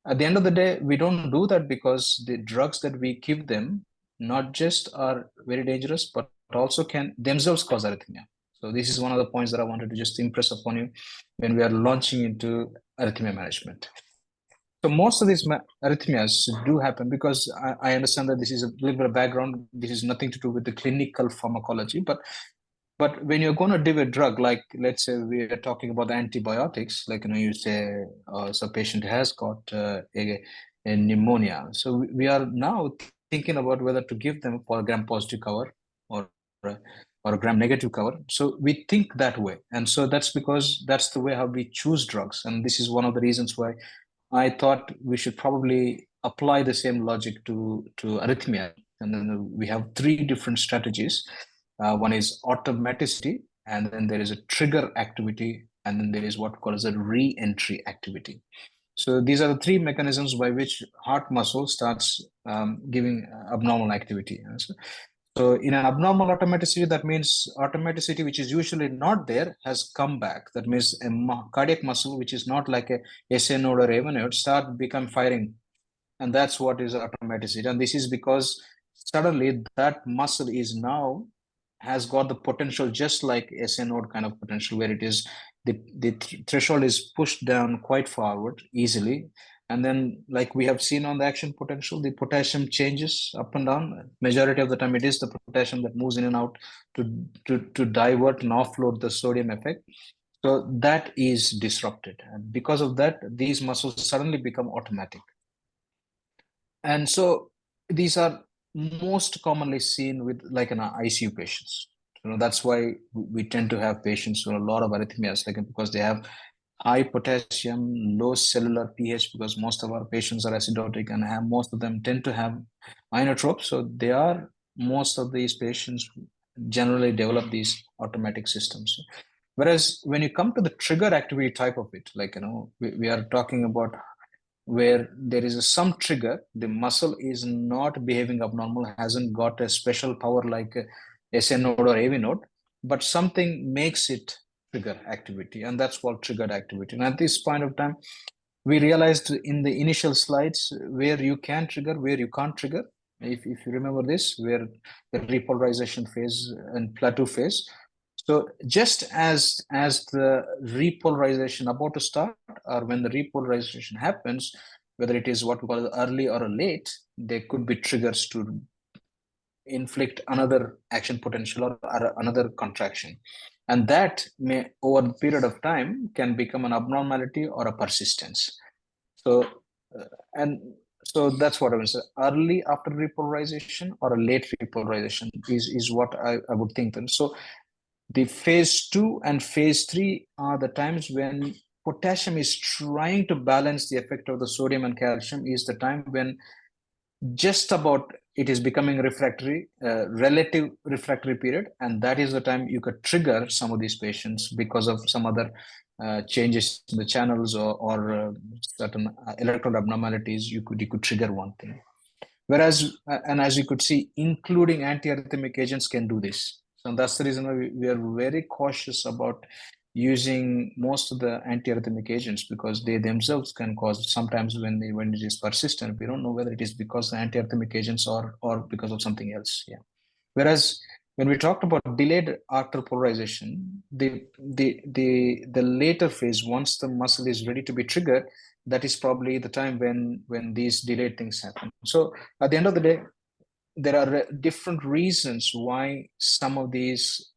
at the end of the day, we don't do that because the drugs that we give them not just are very dangerous, but also can themselves cause arrhythmia. So this is one of the points that I wanted to just impress upon you when we are launching into arrhythmia management. So most of these arrhythmias do happen because I understand that this is a little bit of background. This is nothing to do with the clinical pharmacology, but when you're going to give a drug, like let's say we are talking about the antibiotics, you say so patient has got a pneumonia. So we are now thinking about whether to give them for a gram-positive cover or a gram-negative cover. So we think that way, and so that's because that's the way how we choose drugs, and this is one of the reasons why I thought we should probably apply the same logic to arrhythmia. And then we have 3 different strategies. One is automaticity, and then there is a trigger activity, and then there is what we call as a re-entry activity. So these are the three mechanisms by which heart muscle starts giving abnormal activity. So in an abnormal automaticity, that means automaticity which is usually not there has come back. That means a cardiac muscle which is not like a SA node or AV node start become firing, and that's what is automaticity. And this is because suddenly that muscle is now has got the potential just like SA node kind of potential, where it is the threshold is pushed down quite forward easily. And then, like we have seen on the action potential, the potassium changes up and down. Majority of the time, it is the potassium that moves in and out to divert and offload the sodium effect. So that is disrupted. And because of that, these muscles suddenly become automatic. And so these are most commonly seen with like an ICU patients. That's why we tend to have patients with a lot of arrhythmias, like because they have high potassium, low cellular pH, because most of our patients are acidotic and most of them tend to have inotropes. So they are, most of these patients generally develop these automatic systems. Whereas when you come to the trigger activity type of it, like, we are talking about where there is some trigger, the muscle is not behaving abnormal, hasn't got a special power like a SA node or AV node, but something makes it trigger activity, and that's called triggered activity. And at this point of time, we realized in the initial slides where you can trigger, where you can't trigger. If you remember this, where the repolarization phase and plateau phase. So just as the repolarization about to start, or when the repolarization happens, whether it is what we call early or late, there could be triggers to inflict another action potential or another contraction. And that may, over the period of time, can become an abnormality or a persistence. So, and so that's what I would say. Early after repolarization or a late repolarization is what I would think. And so the phase 2 and phase 3 are the times when potassium is trying to balance the effect of the sodium and calcium, is the time when just about it is becoming refractory, relative refractory period, and that is the time you could trigger some of these patients because of some other changes in the channels or certain electrode abnormalities. You could trigger one thing. Whereas, and as you could see, including antiarrhythmic agents can do this. So that's the reason why we are very cautious about using most of the antiarrhythmic agents, because they themselves can cause, sometimes when it is persistent, we don't know whether it is because the antiarrhythmic agents or because of something else. Yeah. Whereas when we talked about delayed arterial polarization, the later phase, once the muscle is ready to be triggered, that is probably the time when these delayed things happen. So at the end of the day, there are different reasons why some of these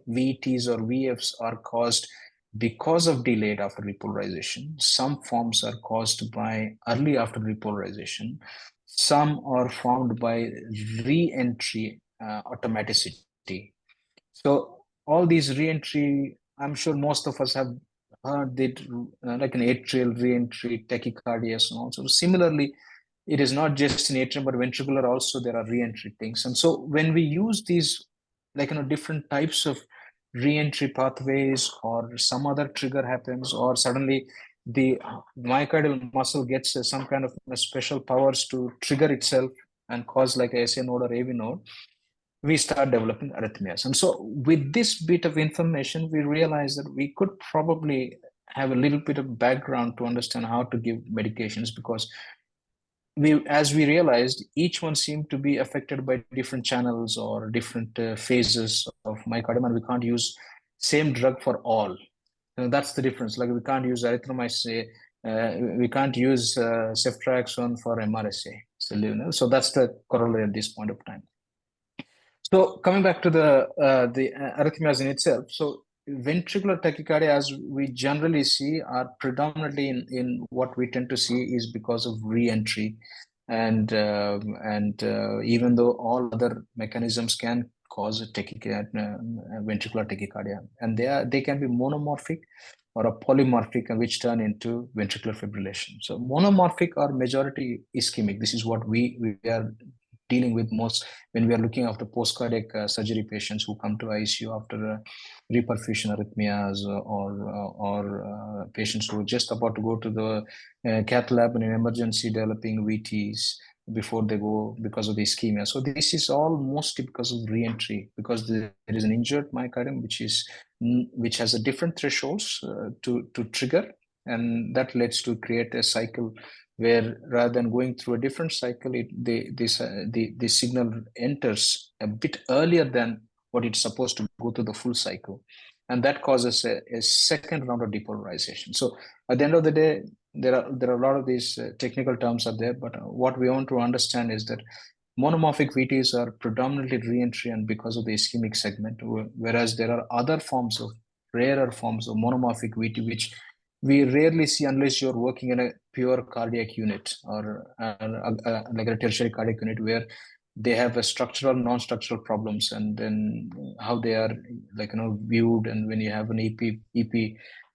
VTs or VFs are caused because of delayed after repolarization. Some forms are caused by early after repolarization. Some are formed by re-entry automaticity. So all these re-entry, I'm sure most of us have heard it, like an atrial re-entry tachycardia, and also similarly, it is not just in atrium but ventricular also there are re-entry things. And so when we use these, like, different types of re-entry pathways, or some other trigger happens, or suddenly the myocardial muscle gets some kind of special powers to trigger itself and cause like a SA node or AV node, we start developing arrhythmias. And so with this bit of information, we realize that we could probably have a little bit of background to understand how to give medications, because as we realized, each one seemed to be affected by different channels or different phases of myocardium, and we can't use same drug for all. That's the difference. Like we can't use erythromycin, we can't use ceftriaxone for MRSA. So that's the corollary at this point of time. So coming back to the arrhythmias in itself, so ventricular tachycardia, as we generally see, are predominantly in what we tend to see is because of re-entry, and even though all other mechanisms can cause a ventricular tachycardia, and they can be monomorphic or a polymorphic, which turn into ventricular fibrillation. So monomorphic or majority ischemic. This is what we are dealing with most when we are looking after post-cardiac surgery patients who come to ICU after reperfusion arrhythmias or patients who are just about to go to the cath lab in an emergency developing VTs before they go because of the ischemia. So this is all mostly because of re-entry, because there is an injured myocardium which has a different thresholds to trigger, and that leads to create a cycle where rather than going through a different cycle, the signal enters a bit earlier than what it's supposed to go through the full cycle, and that causes a second round of depolarization. So at the end of the day, there are a lot of these technical terms are there, but what we want to understand is that monomorphic VTs are predominantly re-entry and because of the ischemic segment, whereas there are other forms of rarer forms of monomorphic VT which we rarely see unless you're working in a pure cardiac unit or like a tertiary cardiac unit where they have a structural, non-structural problems, and then how they are viewed. And when you have an EP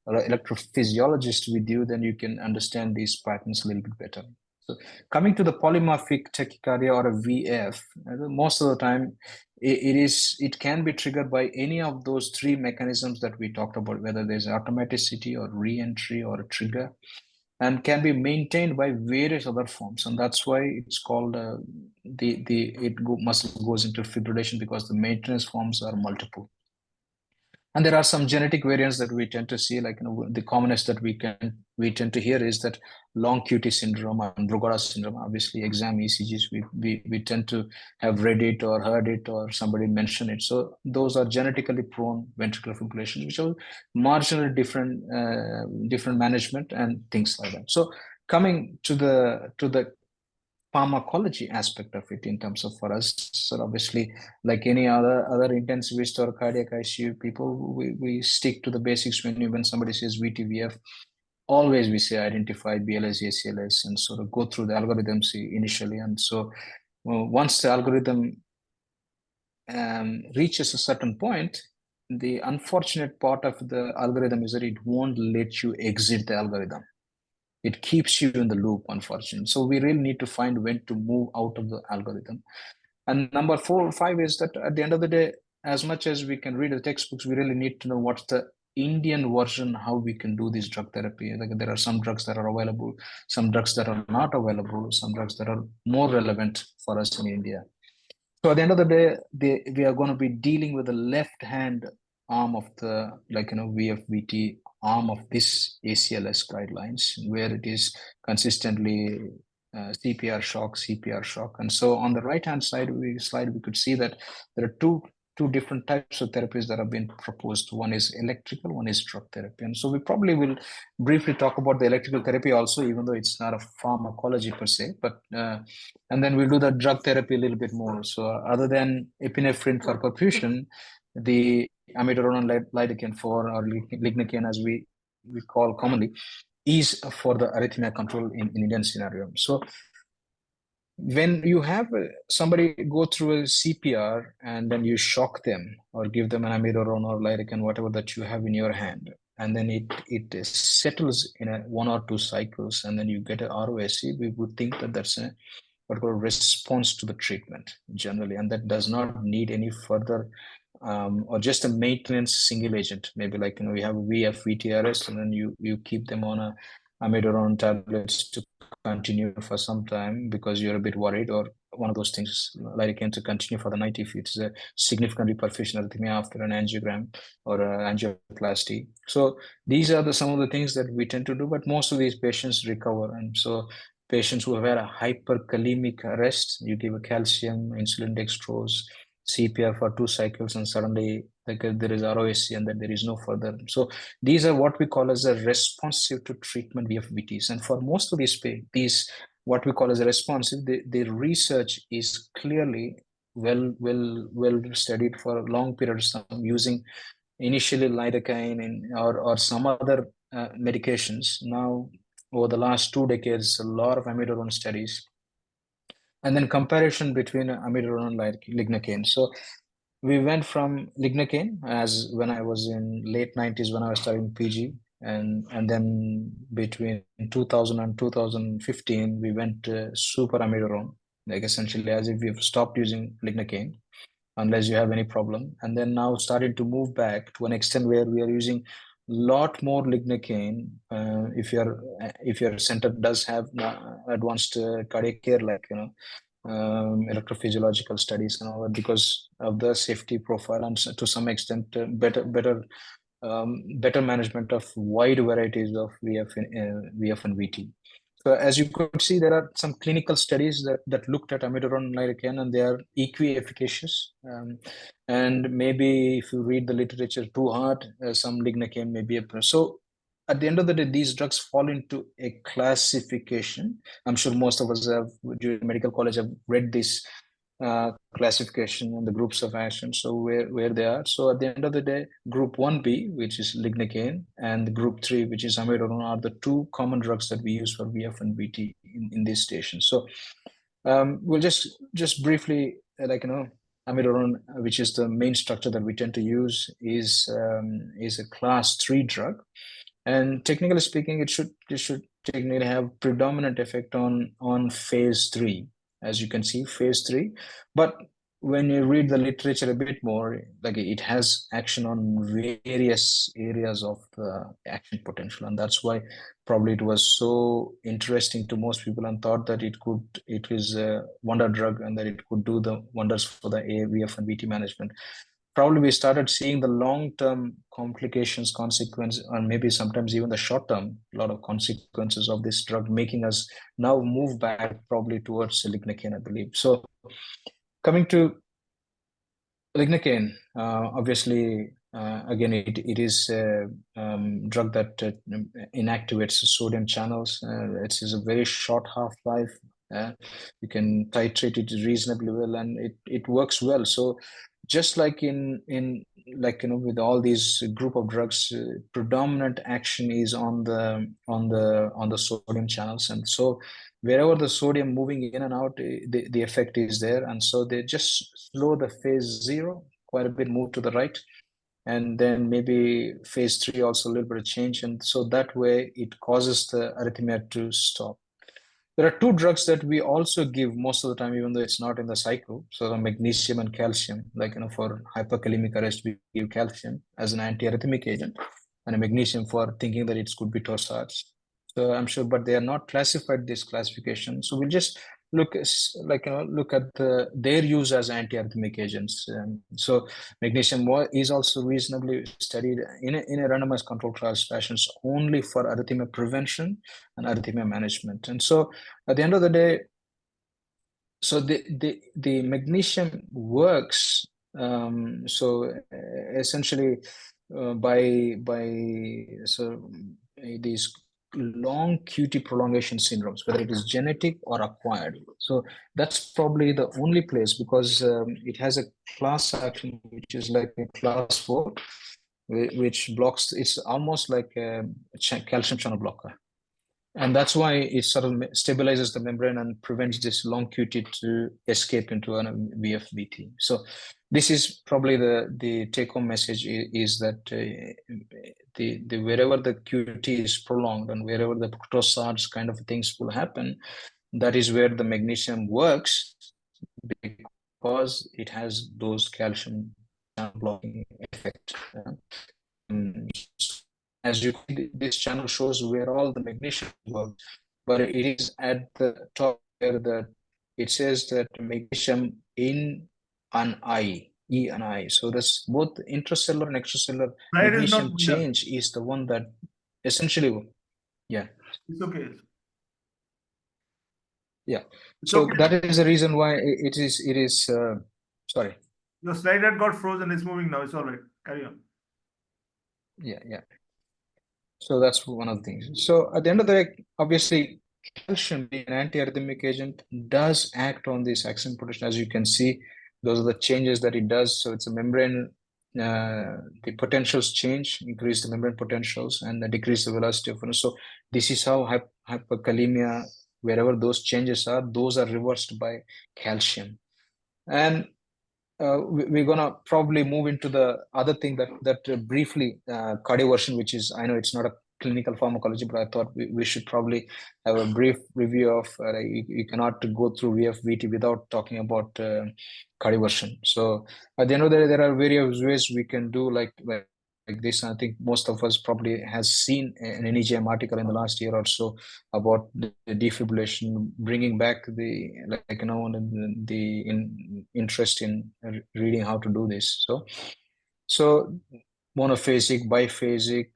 or electrophysiologist with you, then you can understand these patterns a little bit better. So coming to the polymorphic tachycardia or a VF, most of the time it can be triggered by any of those three mechanisms that we talked about, whether there's automaticity or re-entry or a trigger, and can be maintained by various other forms. And that's why it's called muscle goes into fibrillation, because the maintenance forms are multiple. And there are some genetic variants that we tend to see, the commonest that we tend to hear is that long QT syndrome and Brugada syndrome. Obviously, exam ECGs, we tend to have read it or heard it or somebody mention it. So those are genetically prone ventricular fibrillation, which are marginally different management and things like that. So coming to the pharmacology aspect of it in terms of for us, so obviously like any other intensivist or cardiac ICU people, we stick to the basics. When somebody says VTVF, always we say identify BLS, ACLS, and sort of go through the algorithms initially. And so once the algorithm reaches a certain point, the unfortunate part of the algorithm is that it won't let you exit the algorithm. It keeps you in the loop, unfortunately. So we really need to find when to move out of the algorithm. And number 4 or 5 is that at the end of the day, as much as we can read the textbooks, we really need to know what's the Indian version, how we can do this drug therapy. Like there are some drugs that are available, some drugs that are not available, some drugs that are more relevant for us in India. So at the end of the day, we are going to be dealing with the left hand arm of the VFVT arm of this ACLS guidelines, where it is consistently CPR shock. And so on the right hand side we could see that there are two different types of therapies that have been proposed. One is electrical, one is drug therapy. And so we probably will briefly talk about the electrical therapy also, even though it's not a pharmacology per se, but and then we'll do the drug therapy a little bit more. So other than epinephrine for perfusion, the amiodarone lidocaine 4 or lignocaine, as we call commonly, is for the arrhythmia control in Indian scenario. So when you have somebody go through a CPR and then you shock them or give them an amiodarone or lidocaine, whatever that you have in your hand, and then it settles in 1 or 2 cycles, and then you get a ROSC, we would think that that's a particular response to the treatment generally, and that does not need any further or just a maintenance single agent. Maybe we have a VF VTRS, and then you keep them on a amiodarone tablets to continue for some time because you're a bit worried, or one of those things, lidocaine to continue for the night if it's a significantly perfusion arrhythmia after an angiogram or angioplasty. So these are some of the things that we tend to do, but most of these patients recover. And so patients who have had a hyperkalemic arrest, you give a calcium, insulin dextrose, CPR for 2 cycles, and suddenly there is ROSC, and then there is no further. So these are what we call as a responsive to treatment VFVTs. And for most of these what we call as a responsive, the research is clearly well studied for a long period of time using initially lidocaine or some other medications. Now over the last 2 decades, a lot of amiodarone studies, and then comparison between amiodarone and lignocaine. So we went from lignocaine, as when I was in late 90s when I was studying PG, and then between 2000 and 2015 we went to super amiodarone, like essentially as if we've stopped using lignocaine unless you have any problem, and then now started to move back to an extent where we are using lot more lignocaine if your center does have advanced cardiac care, like electrophysiological studies and all that, because of the safety profile and to some extent better management of wide varieties of VF and VT. So as you could see, there are some clinical studies that looked at amiodarone and lignocaine, and they are equi-efficacious. And maybe if you read the literature too hard, some lignocaine may be a. So at the end of the day, these drugs fall into a classification. I'm sure most of us have, during medical college, have read this classification and the groups of action, so where they are. So at the end of the day, group 1B, which is lignocaine, and group 3, which is amiodarone, are the two common drugs that we use for VF and VT in this station. So we'll just briefly, amiodarone, which is the main structure that we tend to use, is a class 3 drug, and technically speaking, it should technically have predominant effect on phase 3, as you can see, phase 3. But when you read the literature a bit more, like it has action on various areas of action potential, and that's why probably it was so interesting to most people and thought that it is a wonder drug and that it could do the wonders for the AVF and VT management. Probably we started seeing the long-term complications, consequences, or maybe sometimes even the short-term, a lot of consequences of this drug, making us now move back probably towards lignocaine, I believe. So coming to lignocaine, obviously, again, it is a drug that inactivates sodium channels. It is a very short half-life. You can titrate it reasonably well, and it works well. So just like with all these group of drugs, predominant action is on the sodium channels, and so wherever the sodium moving in and out, the effect is there, and so they just slow the phase 0 quite a bit, move to the right, and then maybe phase 3 also a little bit of change, and so that way it causes the arrhythmia to stop. There are two drugs that we also give most of the time, even though it's not in the cycle. So the magnesium and calcium, for hyperkalemic arrest, we give calcium as an antiarrhythmic agent, and a magnesium for thinking that it could be torsades. So I'm sure, but they are not classified this classification. So we'll just look at their use as antiarrhythmic agents. So magnesium is also reasonably studied in a randomized controlled trials fashions only for arrhythmia prevention and arrhythmia management. And so at the end of the day, so the magnesium works. So essentially, these long QT prolongation syndromes, whether it is genetic or acquired. So that's probably the only place, because it has a class action which is like a class 4, which blocks. It's almost like a calcium channel blocker. And that's why it sort of stabilizes the membrane and prevents this long QT to escape into a VFVT. So this is probably the take-home message is that the wherever the QT is prolonged and wherever the torsades kind of things will happen, that is where the magnesium works, because it has those calcium blocking effect. As you see, this channel shows where all the magnesium works, but it is at the top where it says that magnesium in an I, E and I. So that's both intracellular and extracellular Slide is not magnesium clear. change is the one that essentially, yeah. It's okay. Yeah. It's So okay. that is the reason why it is sorry. Your slide had got frozen. It's moving now. It's all right. Carry on. Yeah. So that's one of the things. So at the end of the day, obviously, calcium being an antiarrhythmic agent does act on this action potential. As you can see, those are the changes that it does. So it's a membrane, the potentials change, increase the membrane potentials, and decrease the velocity of. So this is how hyperkalemia, wherever those changes are, those are reversed by calcium. And we're gonna probably move into the other thing that briefly cardioversion, which is, I know it's not a clinical pharmacology, but I thought we should probably have a brief review of you cannot go through VF-VT without talking about cardioversion. So at the end of the day, there are various ways we can do like this. I think most of us probably has seen an NEJM article in the last year or so about the defibrillation, bringing back the interest in reading how to do this. So monophasic, biphasic,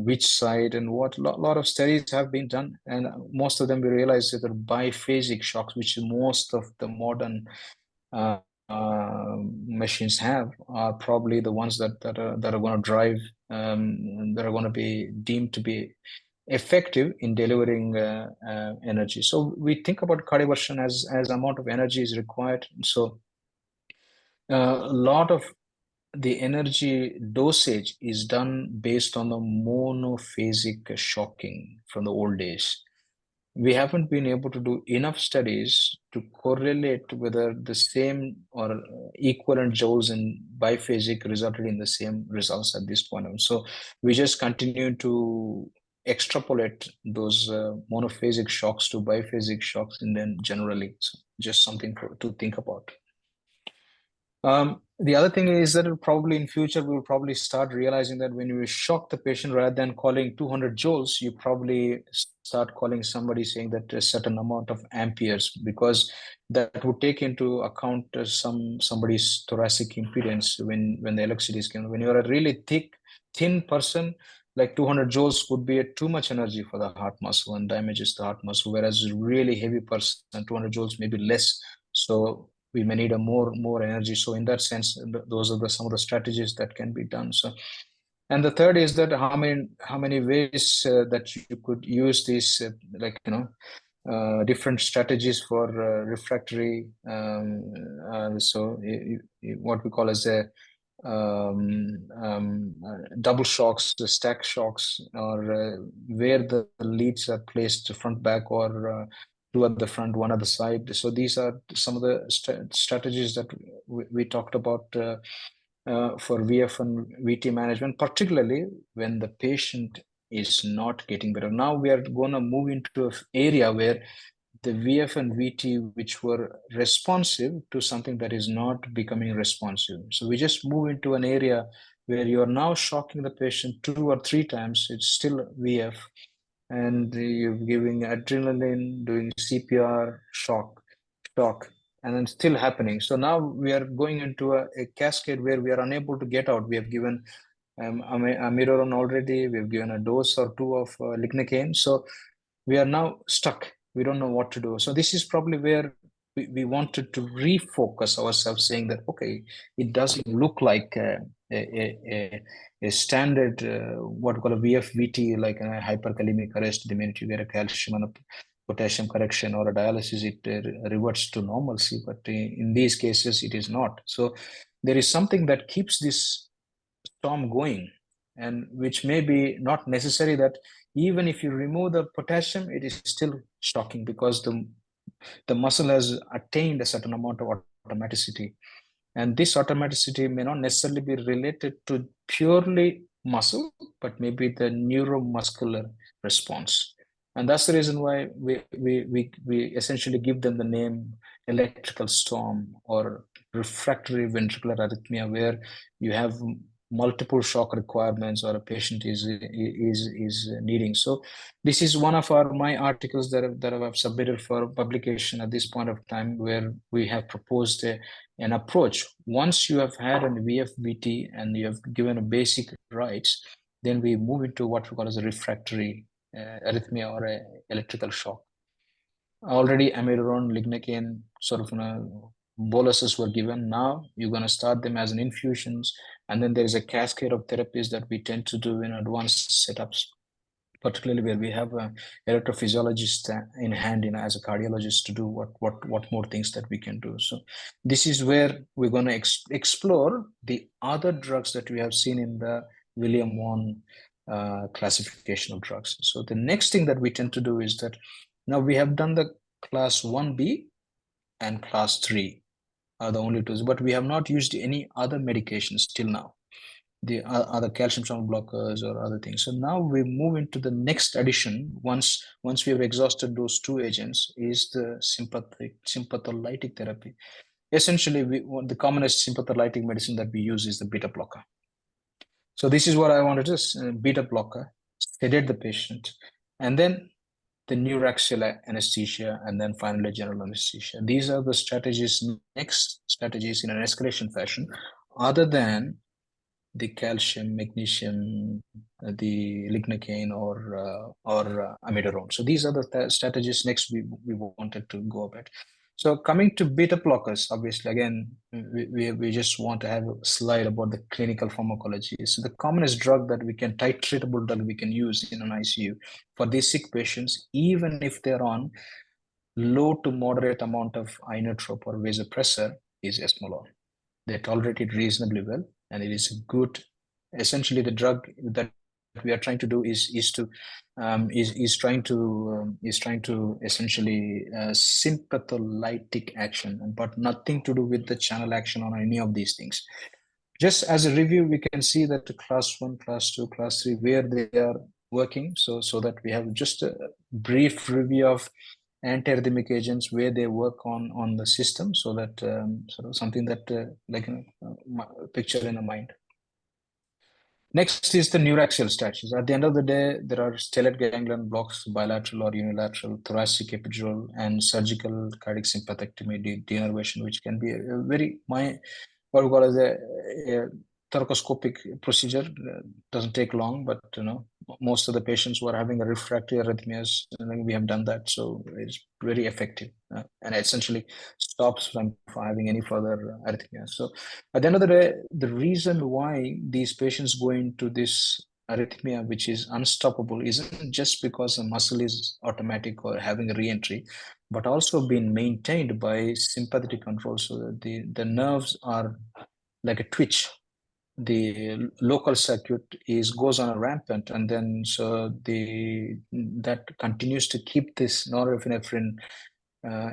which side and what. Lot of studies have been done, and most of them we realize that the biphasic shocks, which most of the modern machines have, are probably the ones that are going to drive, that are going to be deemed to be effective in delivering energy. So we think about cardioversion as amount of energy is required. So a lot of the energy dosage is done based on the monophasic shocking from the old days. We haven't been able to do enough studies to correlate whether the same or equivalent joules in biphasic resulted in the same results at this point. So we just continue to extrapolate those monophasic shocks to biphasic shocks, and then generally, so just something to think about. The other thing is that probably in future we'll probably start realizing that when you shock the patient, rather than calling 200 joules, you probably start calling somebody saying that a certain amount of amperes, because that would take into account somebody's thoracic impedance when the electricity is given. When you're a really thin person, like 200 joules would be too much energy for the heart muscle and damages the heart muscle, whereas a really heavy person, 200 joules may be less. So we may need a more energy. So in that sense, those are some of the strategies that can be done. So, and the third is that how many ways that you could use these different strategies for refractory. So what we call as a double shocks, the stack shocks, or where the leads are placed front back, or two at the front, one at the side. So these are some of the strategies that we talked about for VF and VT management, particularly when the patient is not getting better. Now we are going to move into an area where the VF and VT, which were responsive, to something that is not becoming responsive. So we just move into an area where you are now shocking the patient 2 or 3 times. It's still VF, and you're giving adrenaline, doing CPR, shock, and then still happening. So now we are going into a cascade where we are unable to get out. We have given amiodarone already. We have given a dose or 2 of lignocaine. So we are now stuck. We don't know what to do. So this is probably where we wanted to refocus ourselves, saying that, okay, it doesn't look like a standard, what we call a VF-VT, like a hyperkalemic arrest. The minute you get a calcium and a potassium correction or a dialysis, it reverts to normalcy. But in these cases, it is not. So there is something that keeps this storm going, and which may be not necessary that even if you remove the potassium, it is still shocking, because the muscle has attained a certain amount of automaticity. And this automaticity may not necessarily be related to purely muscle, but maybe the neuromuscular response. And that's the reason why we essentially give them the name electrical storm or refractory ventricular arrhythmia, where you have multiple shock requirements or a patient is needing. So this is one of my articles that I've submitted for publication at this point of time, where we have proposed an approach. Once you have had an VF-VT and you have given a basic rights, then we move into what we call as a refractory arrhythmia or a electrical shock. Already amiodarone, lignocaine, sort of boluses were given. Now you're going to start them as an infusions, and then there is a cascade of therapies that we tend to do in advanced setups, particularly where we have an electrophysiologist in hand, as a cardiologist, to do what more things that we can do. So this is where we're going to explore the other drugs that we have seen in the William Vaughan classification of drugs. So the next thing that we tend to do is that now we have done the class 1B and class 3 are the only 2, but we have not used any other medications till now. the other calcium channel blockers or other things. So now we move into the next addition. Once we have exhausted those two agents, is the sympatholytic therapy. Essentially, the commonest sympatholytic medicine that we use is the beta blocker. So this is what I wanted to beta blocker, sedate the patient, and then the neuraxial anesthesia, and then finally general anesthesia. These are the next strategies in an escalation fashion, other than the calcium, magnesium, the lignocaine, or amiodarone. So these are the strategies next we wanted to go about. So coming to beta blockers, obviously, again, we just want to have a slide about the clinical pharmacology. So the commonest drug that we can, titratable drug we can use in an ICU for these sick patients, even if they're on low to moderate amount of inotrope or vasopressor, is esmolol. They tolerate it reasonably well, and it is good. Essentially, the drug that we are trying to do is trying to essentially sympatholytic action, but nothing to do with the channel action on any of these things. Just as a review, we can see that the class 1, class 2, class 3, where they are working, so that we have just a brief review of antiarrhythmic agents, where they work on the system, so that sort of something that picture in the mind. Next is the neuraxial strategies. At the end of the day, there are stellate ganglion blocks, bilateral or unilateral, thoracic epidural, and surgical cardiac sympathectomy denervation, which can be a very what we call as a thoracoscopic procedure. Doesn't take long, but most of the patients who are having a refractory arrhythmias, we have done that, so it's very effective and essentially stops from having any further arrhythmias. So at the end of the day, the reason why these patients go into this arrhythmia, which is unstoppable, isn't just because the muscle is automatic or having a re-entry, but also being maintained by sympathetic control. So the nerves are like a twitch. The local circuit goes on a rampant, and then so that continues to keep this norepinephrine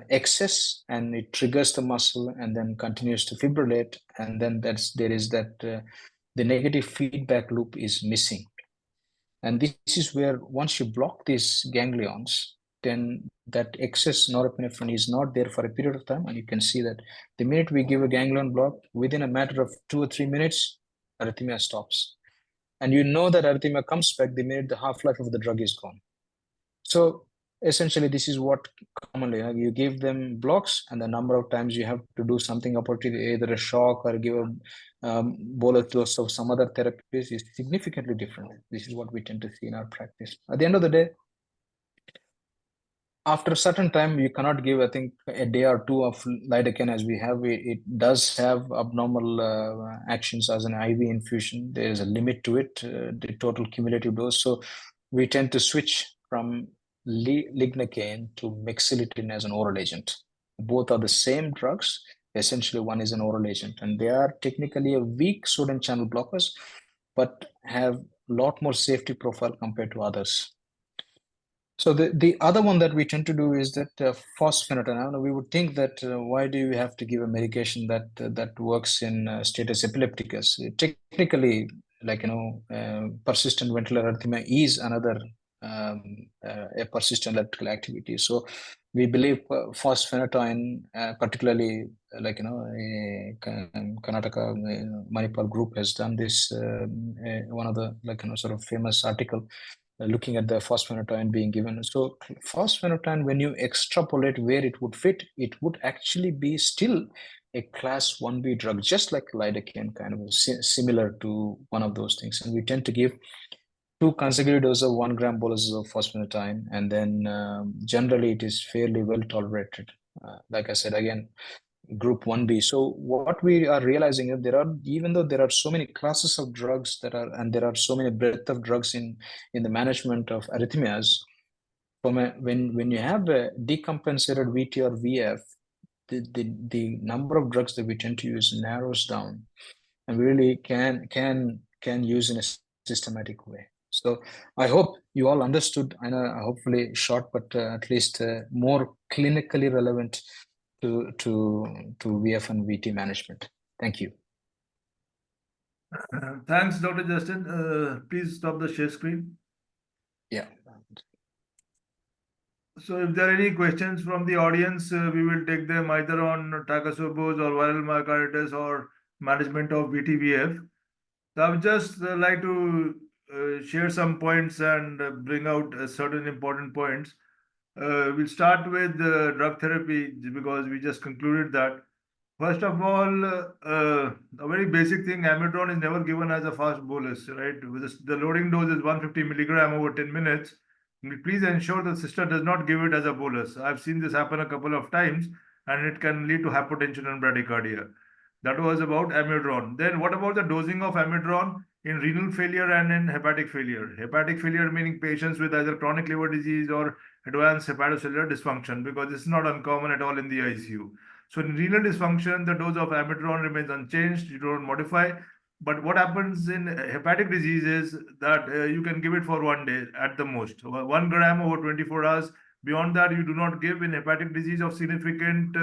excess, and it triggers the muscle and then continues to fibrillate, and then the negative feedback loop is missing. And this is where once you block these ganglions, then that excess norepinephrine is not there for a period of time. And you can see that the minute we give a ganglion block, within a matter of 2 or 3 minutes, arrhythmia stops. And you know that arrhythmia comes back the minute the half-life of the drug is gone. So essentially, this is what commonly you give them blocks, and the number of times you have to do something about it, either a shock or give a bolus dose of some other therapies, is significantly different. This is what we tend to see in our practice. At the end of the day, after a certain time, you cannot give, I think, a day or two of lidocaine as we have. It does have abnormal actions as an IV infusion. There is a limit to it, the total cumulative dose. So we tend to switch from lignocaine to mexiletine as an oral agent. Both are the same drugs. Essentially, one is an oral agent, and they are technically a weak sodium channel blockers, but have a lot more safety profile compared to others. So the other one that we tend to do is that fosphenytoin. We would think that why do you have to give a medication that works in status epilepticus? Technically, persistent ventricular arrhythmia is another a persistent electrical activity. So we believe fosphenytoin, particularly Karnataka Manipal group has done this. One of the sort of famous article looking at the fosphenytoin being given. So fosphenytoin, when you extrapolate where it would fit, it would actually be still a class 1B drug, just like lidocaine, kind of similar to one of those things. And we tend to give 2 consecutive doses of 1 gram boluses of fosphenytoin, and then generally it is fairly well tolerated. Like I said, again, group 1B. So what we are realizing is even though there are so many classes of drugs and there are so many breadth of drugs in the management of arrhythmias, when you have a decompensated VT or VF, the number of drugs that we tend to use narrows down, and we really can use in a systematic way. So I hope you all understood. I know, hopefully short, but at least more clinically relevant to VF and VT management. Thank you. Thanks, Dr. Justin. Please stop the share screen. Yeah. So if there are any questions from the audience, we will take them either on takastubos or viral myocarditis or management of BTVF. So I would just like to share some points and bring out certain important points. We'll start with drug therapy because we just concluded that. First of all, a very basic thing, amiodarone is never given as a fast bolus, right? The loading dose is 150 milligram over 10 minutes. Please ensure the sister does not give it as a bolus. I've seen this happen a couple of times, and it can lead to hypotension and bradycardia. That was about amiodarone. Then what about the dosing of amiodarone in renal failure and in hepatic failure? Hepatic failure meaning patients with either chronic liver disease or advanced hepatocellular dysfunction, because this is not uncommon at all in the ICU. So in renal dysfunction, the dose of amiodarone remains unchanged. You don't modify. But what happens in hepatic disease is that you can give it for 1 day at the most, 1 gram over 24 hours. Beyond that, you do not give in hepatic disease of significant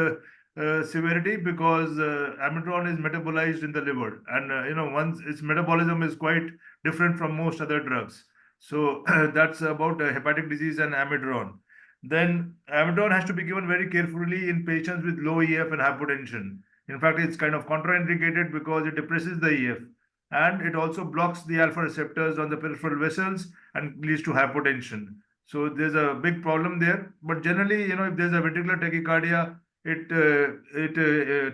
severity, because amiodarone is metabolized in the liver, and once its metabolism is quite different from most other drugs. So that's about hepatic disease and amiodarone. Then amiodarone has to be given very carefully in patients with low EF and hypotension. In fact, it's kind of contraindicated because it depresses the EF, and it also blocks the alpha receptors on the peripheral vessels and leads to hypotension. So there's a big problem there. But generally, if there's a ventricular tachycardia, it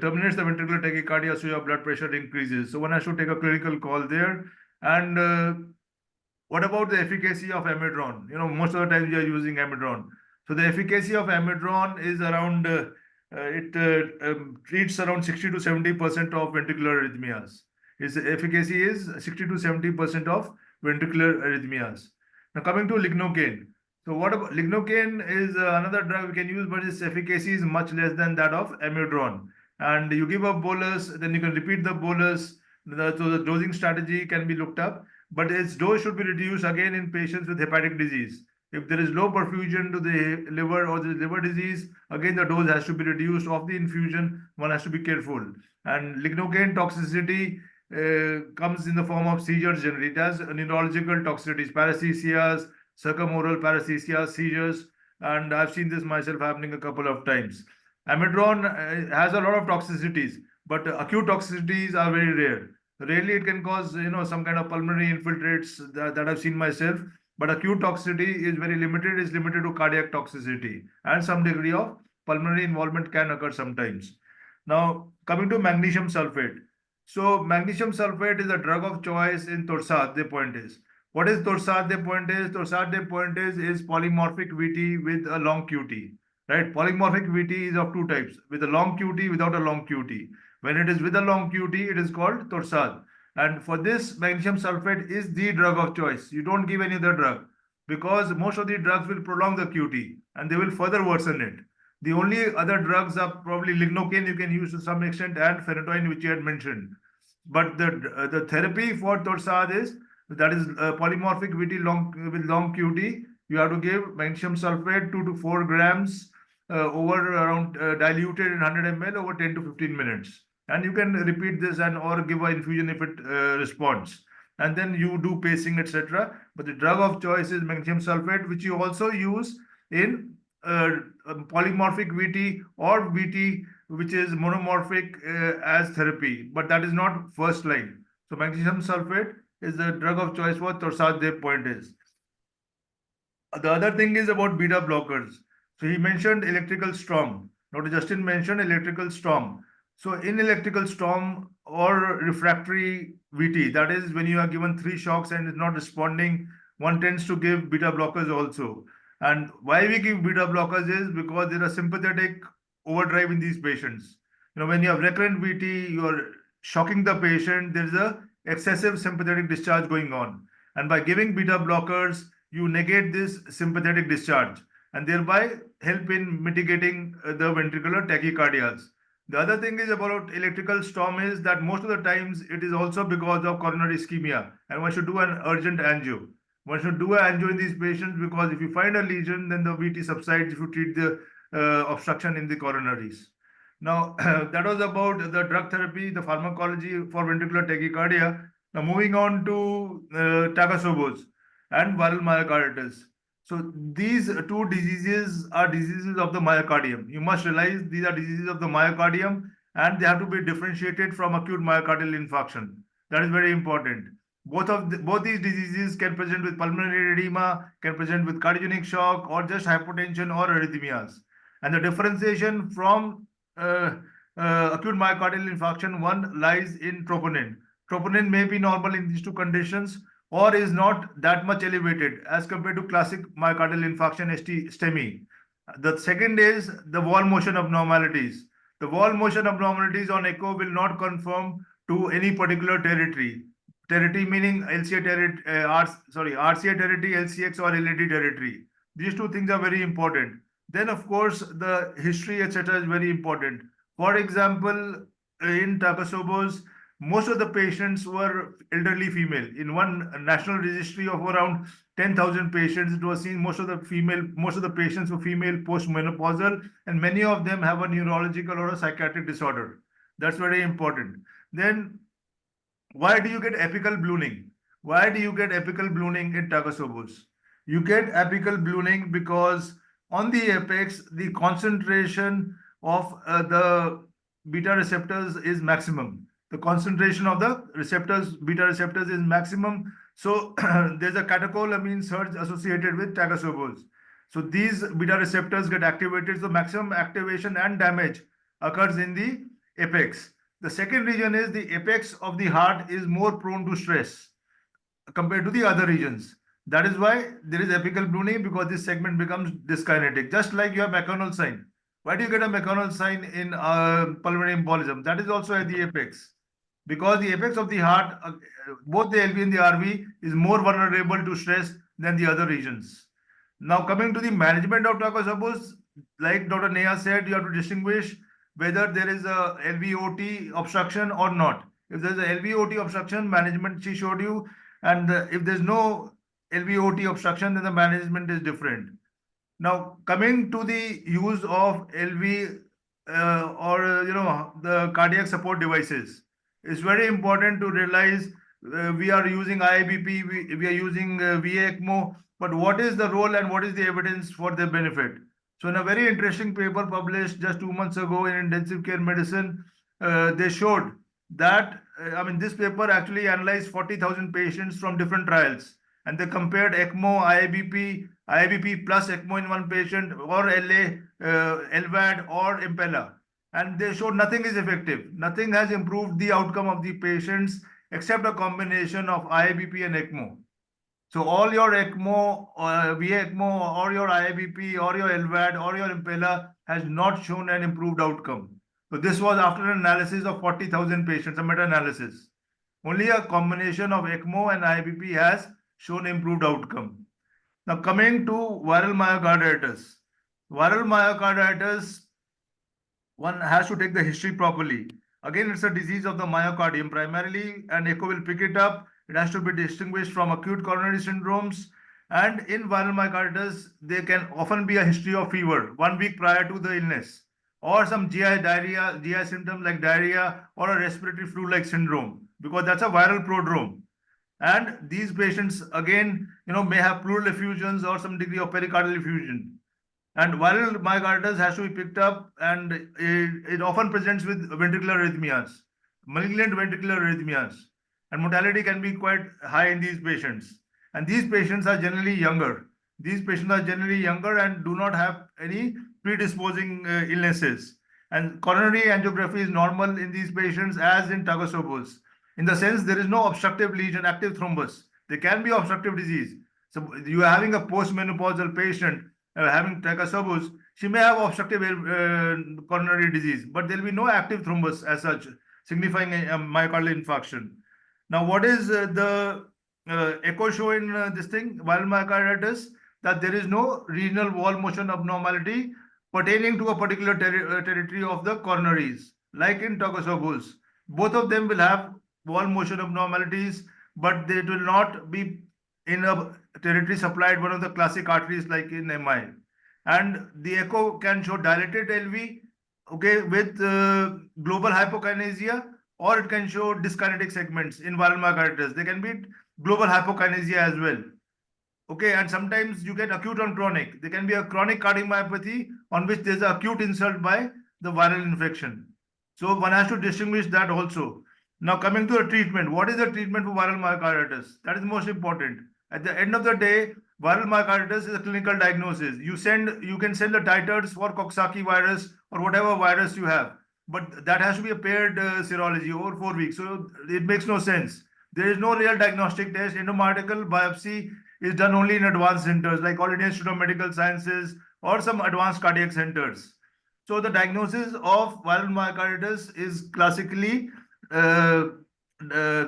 terminates the ventricular tachycardia, so your blood pressure increases. So one has to take a clinical call there. And what about the efficacy of amiodarone? Most of the time we are using amiodarone. So the efficacy of amiodarone is around it treats around 60 to 70% of ventricular arrhythmias. Its efficacy is 60 to 70% of ventricular arrhythmias. Now coming to lignocaine. So what about lignocaine is another drug we can use, but its efficacy is much less than that of amiodarone. And you give a bolus, then you can repeat the bolus. So the dosing strategy can be looked up, but its dose should be reduced again in patients with hepatic disease. If there is low perfusion to the liver or the liver disease, again the dose has to be reduced of the infusion. One has to be careful. And lignocaine toxicity comes in the form of seizures generally. It has neurological toxicities, paresthesias, circumoral paresthesia, seizures, and I've seen this myself happening a couple of times. Amiodarone has a lot of toxicities, but acute toxicities are very rare. Rarely it can cause some kind of pulmonary infiltrates that I've seen myself, but acute toxicity is very limited. Is limited to cardiac toxicity, and some degree of pulmonary involvement can occur sometimes. Now coming to magnesium sulfate. So magnesium sulfate is a drug of choice in torsade. The point is, what is torsade point is? Torsade point is polymorphic VT with a long QT. Right? Polymorphic VT is of two types: with a long QT, without a long QT. When it is with a long QT, it is called torsade. And for this, magnesium sulfate is the drug of choice. You don't give any other drug, because most of the drugs will prolong the QT and they will further worsen it. The only other drugs are probably lignocaine you can use to some extent, and phenytoin, which you had mentioned. But the therapy for torsade is, that is polymorphic VT with long QT. You have to give magnesium sulfate 2 to 4 grams over around diluted in 100 ml over 10 to 15 minutes. And you can repeat this and or give an infusion if it responds. And then you do pacing, etc. But the drug of choice is magnesium sulfate, which you also use in polymorphic VT or VT which is monomorphic as therapy, but that is not first line. So magnesium sulfate is the drug of choice for torsade point is. The other thing is about beta blockers. So he mentioned electrical storm. Dr. Justin mentioned electrical storm. So in electrical storm or refractory VT, that is when you are given 3 shocks and is not responding, one tends to give beta blockers also. And why we give beta blockers is because there are sympathetic overdrive in these patients. When you have recurrent VT, you are shocking the patient, there is a excessive sympathetic discharge going on. And by giving beta blockers, you negate this sympathetic discharge and thereby help in mitigating the ventricular tachycardias. The other thing is about electrical storm is that most of the times it is also because of coronary ischemia, and one should do an urgent angio. One should do an angio in these patients, because if you find a lesion, then the VT subsides if you treat the obstruction in the coronaries. Now, that was about the drug therapy, the pharmacology for ventricular tachycardia. Now moving on to takastobos and viral myocarditis. So these two diseases are diseases of the myocardium. You must realize these are diseases of the myocardium and they have to be differentiated from acute myocardial infarction. That is very important. Both these diseases can present with pulmonary edema, can present with cardiogenic shock, or just hypotension or arrhythmias. And the differentiation from acute myocardial infarction one lies in troponin. Troponin may be normal in these two conditions or is not that much elevated as compared to classic myocardial infarction STEMI. The second is the wall motion abnormalities. The wall motion abnormalities on echo will not conform to any particular territory. Territory meaning LCA territory, RCA territory, LCX or LAD territory. These two things are very important. Then, of course, the history, etc., is very important. For example, in Takastobos, most of the patients were elderly female. In one national registry of around 10,000 patients, it was seen most of the patients were female postmenopausal, and many of them have a neurological or a psychiatric disorder. That's very important. Then, why do you get apical ballooning? Why do you get apical ballooning in Takastobos? You get apical ballooning because on the apex, the concentration of the beta receptors is maximum. The concentration of the beta receptors is maximum. So there's a catecholamine surge associated with Takastobos. So these beta receptors get activated. So maximum activation and damage occurs in the apex. The second region is the apex of the heart is more prone to stress compared to the other regions. That is why there is apical ballooning, because this segment becomes dyskinetic. Just like you have McConnell sign. Why do you get a McConnell sign in pulmonary embolism? That is also at the apex. Because the apex of the heart, both the LV and the RV, is more vulnerable to stress than the other regions. Now coming to the management of Takastobos, like Dr. Neha said, you have to distinguish whether there is a LVOT obstruction or not. If there is a LVOT obstruction, management she showed you, and if there's no LVOT obstruction, then the management is different. Now, coming to the use of LV or the cardiac support devices, it's very important to realize we are using IABP, we are using VA ECMO, but what is the role and what is the evidence for their benefit? So, in a very interesting paper published just 2 months ago in Intensive Care Medicine, they showed that this paper actually analyzed 40,000 patients from different trials, and they compared ECMO, IABP plus ECMO in one patient, or LA, LVAD, or Impella, and they showed nothing is effective. Nothing has improved the outcome of the patients except a combination of IABP and ECMO. So all your ECMO, VA ECMO, or your IABP, or your LVAD, or your Impella has not shown an improved outcome. So this was after an analysis of 40,000 patients, a meta-analysis. Only a combination of ECMO and IABP has shown improved outcome. Now coming to viral myocarditis. Viral myocarditis, one has to take the history properly. Again, it's a disease of the myocardium primarily, and echo will pick it up. It has to be distinguished from acute coronary syndromes. And in viral myocarditis, there can often be a history of fever 1 week prior to the illness, or some GI symptoms like diarrhea, or a respiratory flu-like syndrome, because that's a viral prodrome. And these patients, again, may have pleural effusions or some degree of pericardial effusion. And viral myocarditis has to be picked up, and it often presents with ventricular arrhythmias, malignant ventricular arrhythmias, and mortality can be quite high in these patients. And these patients are generally younger. These patients are generally younger and do not have any predisposing illnesses. And coronary angiography is normal in these patients as in Takastobos. In the sense, there is no obstructive lesion, active thrombus. There can be obstructive disease. So you are having a postmenopausal patient having Takastobos, she may have obstructive coronary disease, but there will be no active thrombus as such, signifying a myocardial infarction. Now, what is the echo show in this thing, viral myocarditis? That there is no regional wall motion abnormality pertaining to a particular territory of the coronaries, like in Takastobos. Both of them will have wall motion abnormalities, but they will not be in a territory supplied one of the classic arteries like in MI. And the echo can show dilated LV, okay, with global hypokinesia, or it can show dyskinetic segments in viral myocarditis. They can be global hypokinesia as well. Okay, and sometimes you get acute on chronic. There can be a chronic cardiomyopathy on which there's an acute insult by the viral infection. So one has to distinguish that also. Now coming to the treatment, what is the treatment for viral myocarditis? That is most important. At the end of the day, viral myocarditis is a clinical diagnosis. You can send the titers for Coxsackie virus or whatever virus you have, but that has to be a paired serology over 4 weeks. So it makes no sense. There is no real diagnostic test. Endomyocardial biopsy is done only in advanced centers like All India Institute of Medical Sciences or some advanced cardiac centers. So the diagnosis of viral myocarditis is classically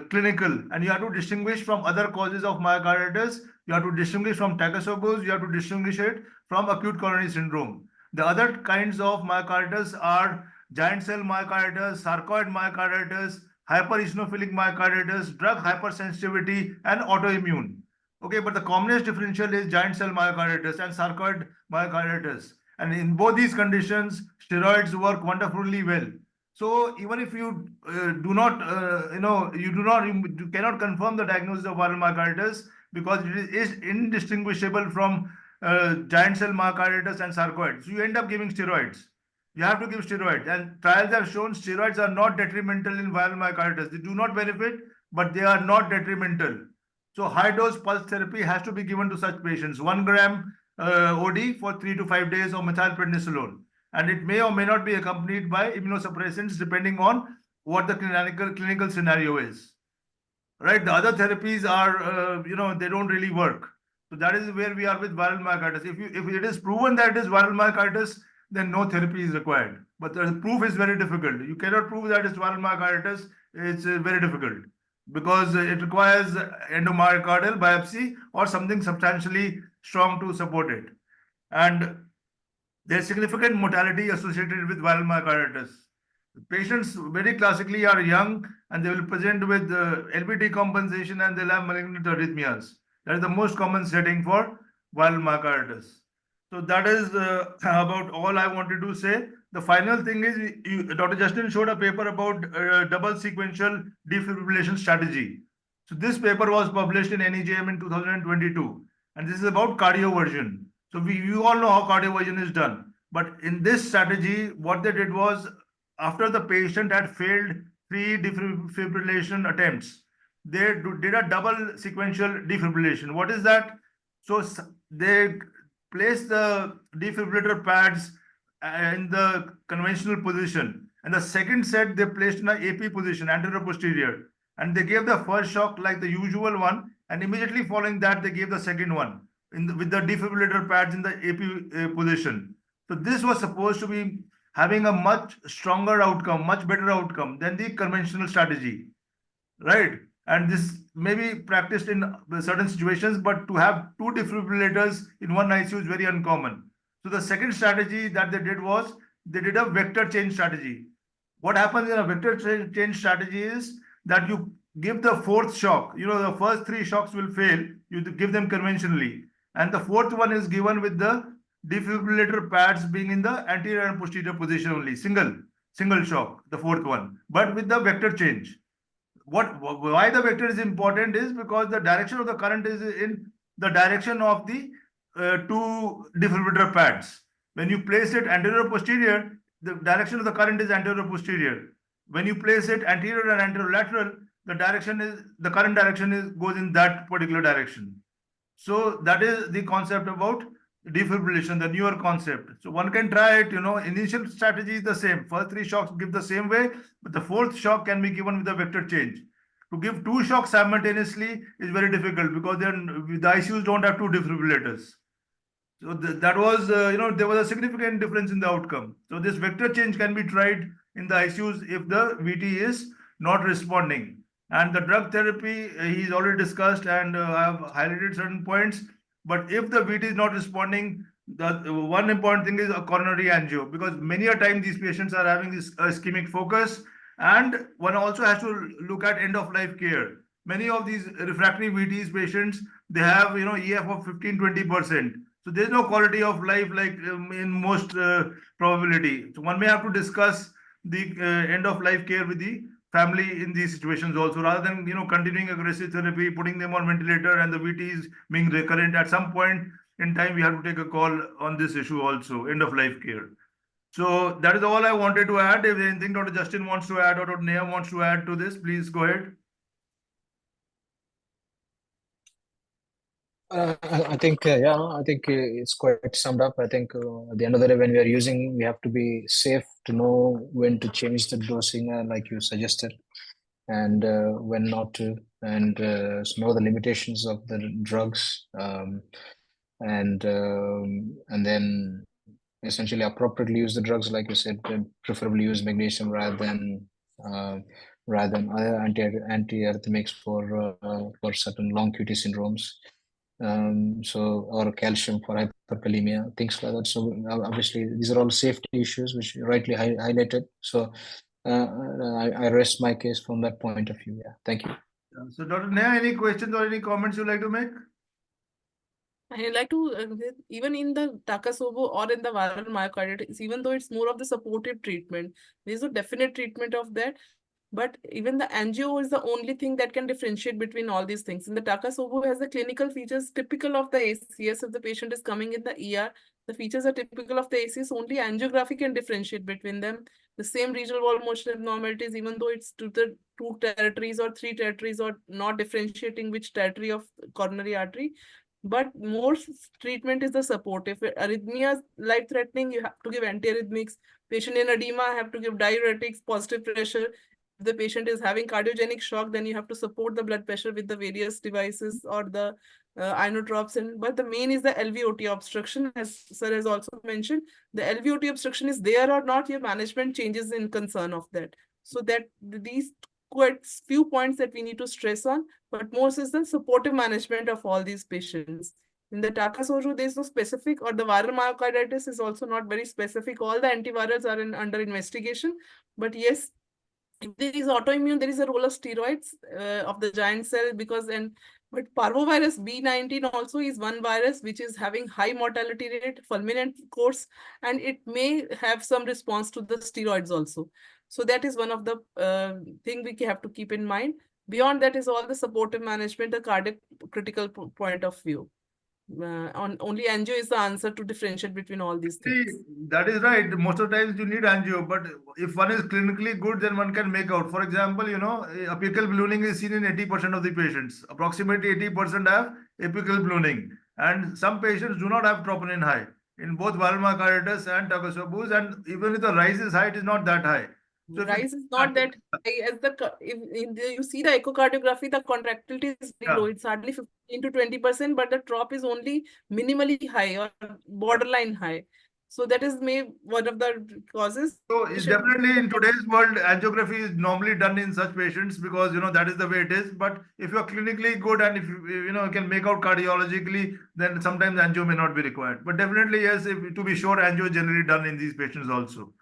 clinical, and you have to distinguish from other causes of myocarditis. You have to distinguish from takastubos. You have to distinguish it from acute coronary syndrome. The other kinds of myocarditis are giant cell myocarditis, sarcoid myocarditis, hypereosinophilic myocarditis, drug hypersensitivity, and autoimmune. Okay, but the commonest differential is giant cell myocarditis and sarcoid myocarditis. And in both these conditions, steroids work wonderfully well. So even if you you cannot confirm the diagnosis of viral myocarditis because it is indistinguishable from giant cell myocarditis and sarcoid. So you end up giving steroids. You have to give steroids, and trials have shown steroids are not detrimental in viral myocarditis. They do not benefit, but they are not detrimental. So high dose pulse therapy has to be given to such patients. 1 gram OD for 3 to 5 days of methylprednisolone. And it may or may not be accompanied by immunosuppressants depending on what the clinical scenario is. Right? The other therapies are, they don't really work. So that is where we are with viral myocarditis. If it is proven that it is viral myocarditis, then no therapy is required. But the proof is very difficult. You cannot prove that it's viral myocarditis. It's very difficult because it requires endomyocardial biopsy or something substantially strong to support it. And there's significant mortality associated with viral myocarditis. Patients very classically are young and they will present with LV decompensation and they'll have malignant arrhythmias. That is the most common setting for viral myocarditis. So that is about all I wanted to say. The final thing is, Dr. Justin showed a paper about double sequential defibrillation strategy. So this paper was published in NEJM in 2022, and this is about cardioversion. So you all know how cardioversion is done. But in this strategy, what they did was, after the patient had failed 3 defibrillation attempts, they did a double sequential defibrillation. What is that? So they placed the defibrillator pads in the conventional position, and the second set they placed in an AP position, anterior posterior, and they gave the first shock like the usual one, and immediately following that they gave the second one with the defibrillator pads in the AP position. So this was supposed to be having a much stronger outcome, much better outcome than the conventional strategy, right? And this may be practiced in certain situations, but to have 2 defibrillators in one ICU is very uncommon. So the second strategy that they did was they did a vector change strategy. What happens in a vector change strategy is that you give the 4th shock. The first 3 shocks will fail. You give them conventionally, and the 4th one is given with the defibrillator pads being in the anterior and posterior position only, single shock, the 4th one, but with the vector change. Why the vector is important is because the direction of the current is in the direction of the 2 defibrillator pads. When you place it anterior posterior, the direction of the current is anterior posterior. When you place it anterior and anterolateral, the current direction goes in that particular direction. So that is the concept about defibrillation, the newer concept. So one can try it. Initial strategy is the same. First 3 shocks give the same way, but the 4th shock can be given with a vector change. To give 2 shocks simultaneously is very difficult because the ICUs don't have 2 defibrillators. So that was, there was a significant difference in the outcome. So this vector change can be tried in the ICUs if the VT is not responding. And the drug therapy, he's already discussed, and I have highlighted certain points. But if the VT is not responding, the one important thing is a coronary angio, because many a time these patients are having this ischemic focus, and one also has to look at end of life care. Many of these refractory VTs patients, they have EF of 15-20%. So there's no quality of life like in most probability. So one may have to discuss the end of life care with the family in these situations also, rather than continuing aggressive therapy, putting them on ventilator, and the VTs being recurrent. At some point in time, we have to take a call on this issue also, end of life care. So that is all I wanted to add. If there's anything Dr. Justin wants to add or Dr. Neha wants to add to this, please go ahead. I think, I think it's quite summed up. I think at the end of the day, when we are using, we have to be safe to know when to change the dosing, like you suggested, and when not to, and know the limitations of the drugs, and then essentially appropriately use the drugs, like you said, preferably use magnesium rather than other antiarrhythmics for certain long QT syndromes. Or calcium for hyperkalemia, things like that. So obviously these are all safety issues which you rightly highlighted. So I rest my case from that point of view. Yeah, thank you. So Dr. Neha, any questions or any comments you'd like to make? I like to, even in the takastubo or in the viral myocarditis, even though it's more of the supportive treatment, there's a definite treatment of that. But even the angio is the only thing that can differentiate between all these things. And the takastubo has the clinical features typical of the ACS. If the patient is coming in the ER, the features are typical of the ACS. Only angiography can differentiate between them. The same regional wall motion abnormalities, even though it's to the 2 territories or 3 territories, or not differentiating which territory of coronary artery. But more treatment is the support. If arrhythmia is life-threatening, you have to give antiarrhythmics. Patient in edema, have to give diuretics, positive pressure. If the patient is having cardiogenic shock, then you have to support the blood pressure with the various devices or the inotropes. But the main is the LVOT obstruction, as sir has also mentioned. The LVOT obstruction is there or not, your management changes in concern of that. So that these quite few points that we need to stress on, but most is the supportive management of all these patients. In the takasoju, there is no specific, or the viral myocarditis is also not very specific. All the antivirals are under investigation, but yes, if there is autoimmune, there is a role of steroids of the giant cell, but parvovirus B19 also is one virus which is having high mortality rate, fulminant course, and it may have some response to the steroids also. So that is one of the thing we have to keep in mind. Beyond that is all the supportive management, the cardiac critical point of view. Only angio is the answer to differentiate between all these things. See, that is right. Most of the times you need angio, but if one is clinically good, then one can make out. For example, apical ballooning is seen in 80% of the patients. Approximately 80% have apical ballooning. And some patients do not have troponin high in both viral myocarditis and takasobus. And even if the rise is high, it is not that high. So Rise is not that high as you see the echocardiography, the contractility is very low. It's hardly 15 to 20%, but the trop is only minimally high or borderline high. So that is one of the causes. So it's definitely in today's world, angiography is normally done in such patients because that is the way it is. But if you're clinically good and if you can make out cardiologically, then sometimes angio may not be required. But definitely yes, to be sure, angio is generally done in these patients also.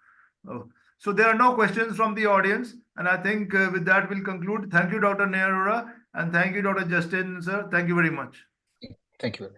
So there are no questions from the audience, and I think with that we'll conclude. Thank you, Dr. Neha Arora, and thank you, Dr. Justin, sir. Thank you very much. Thank you.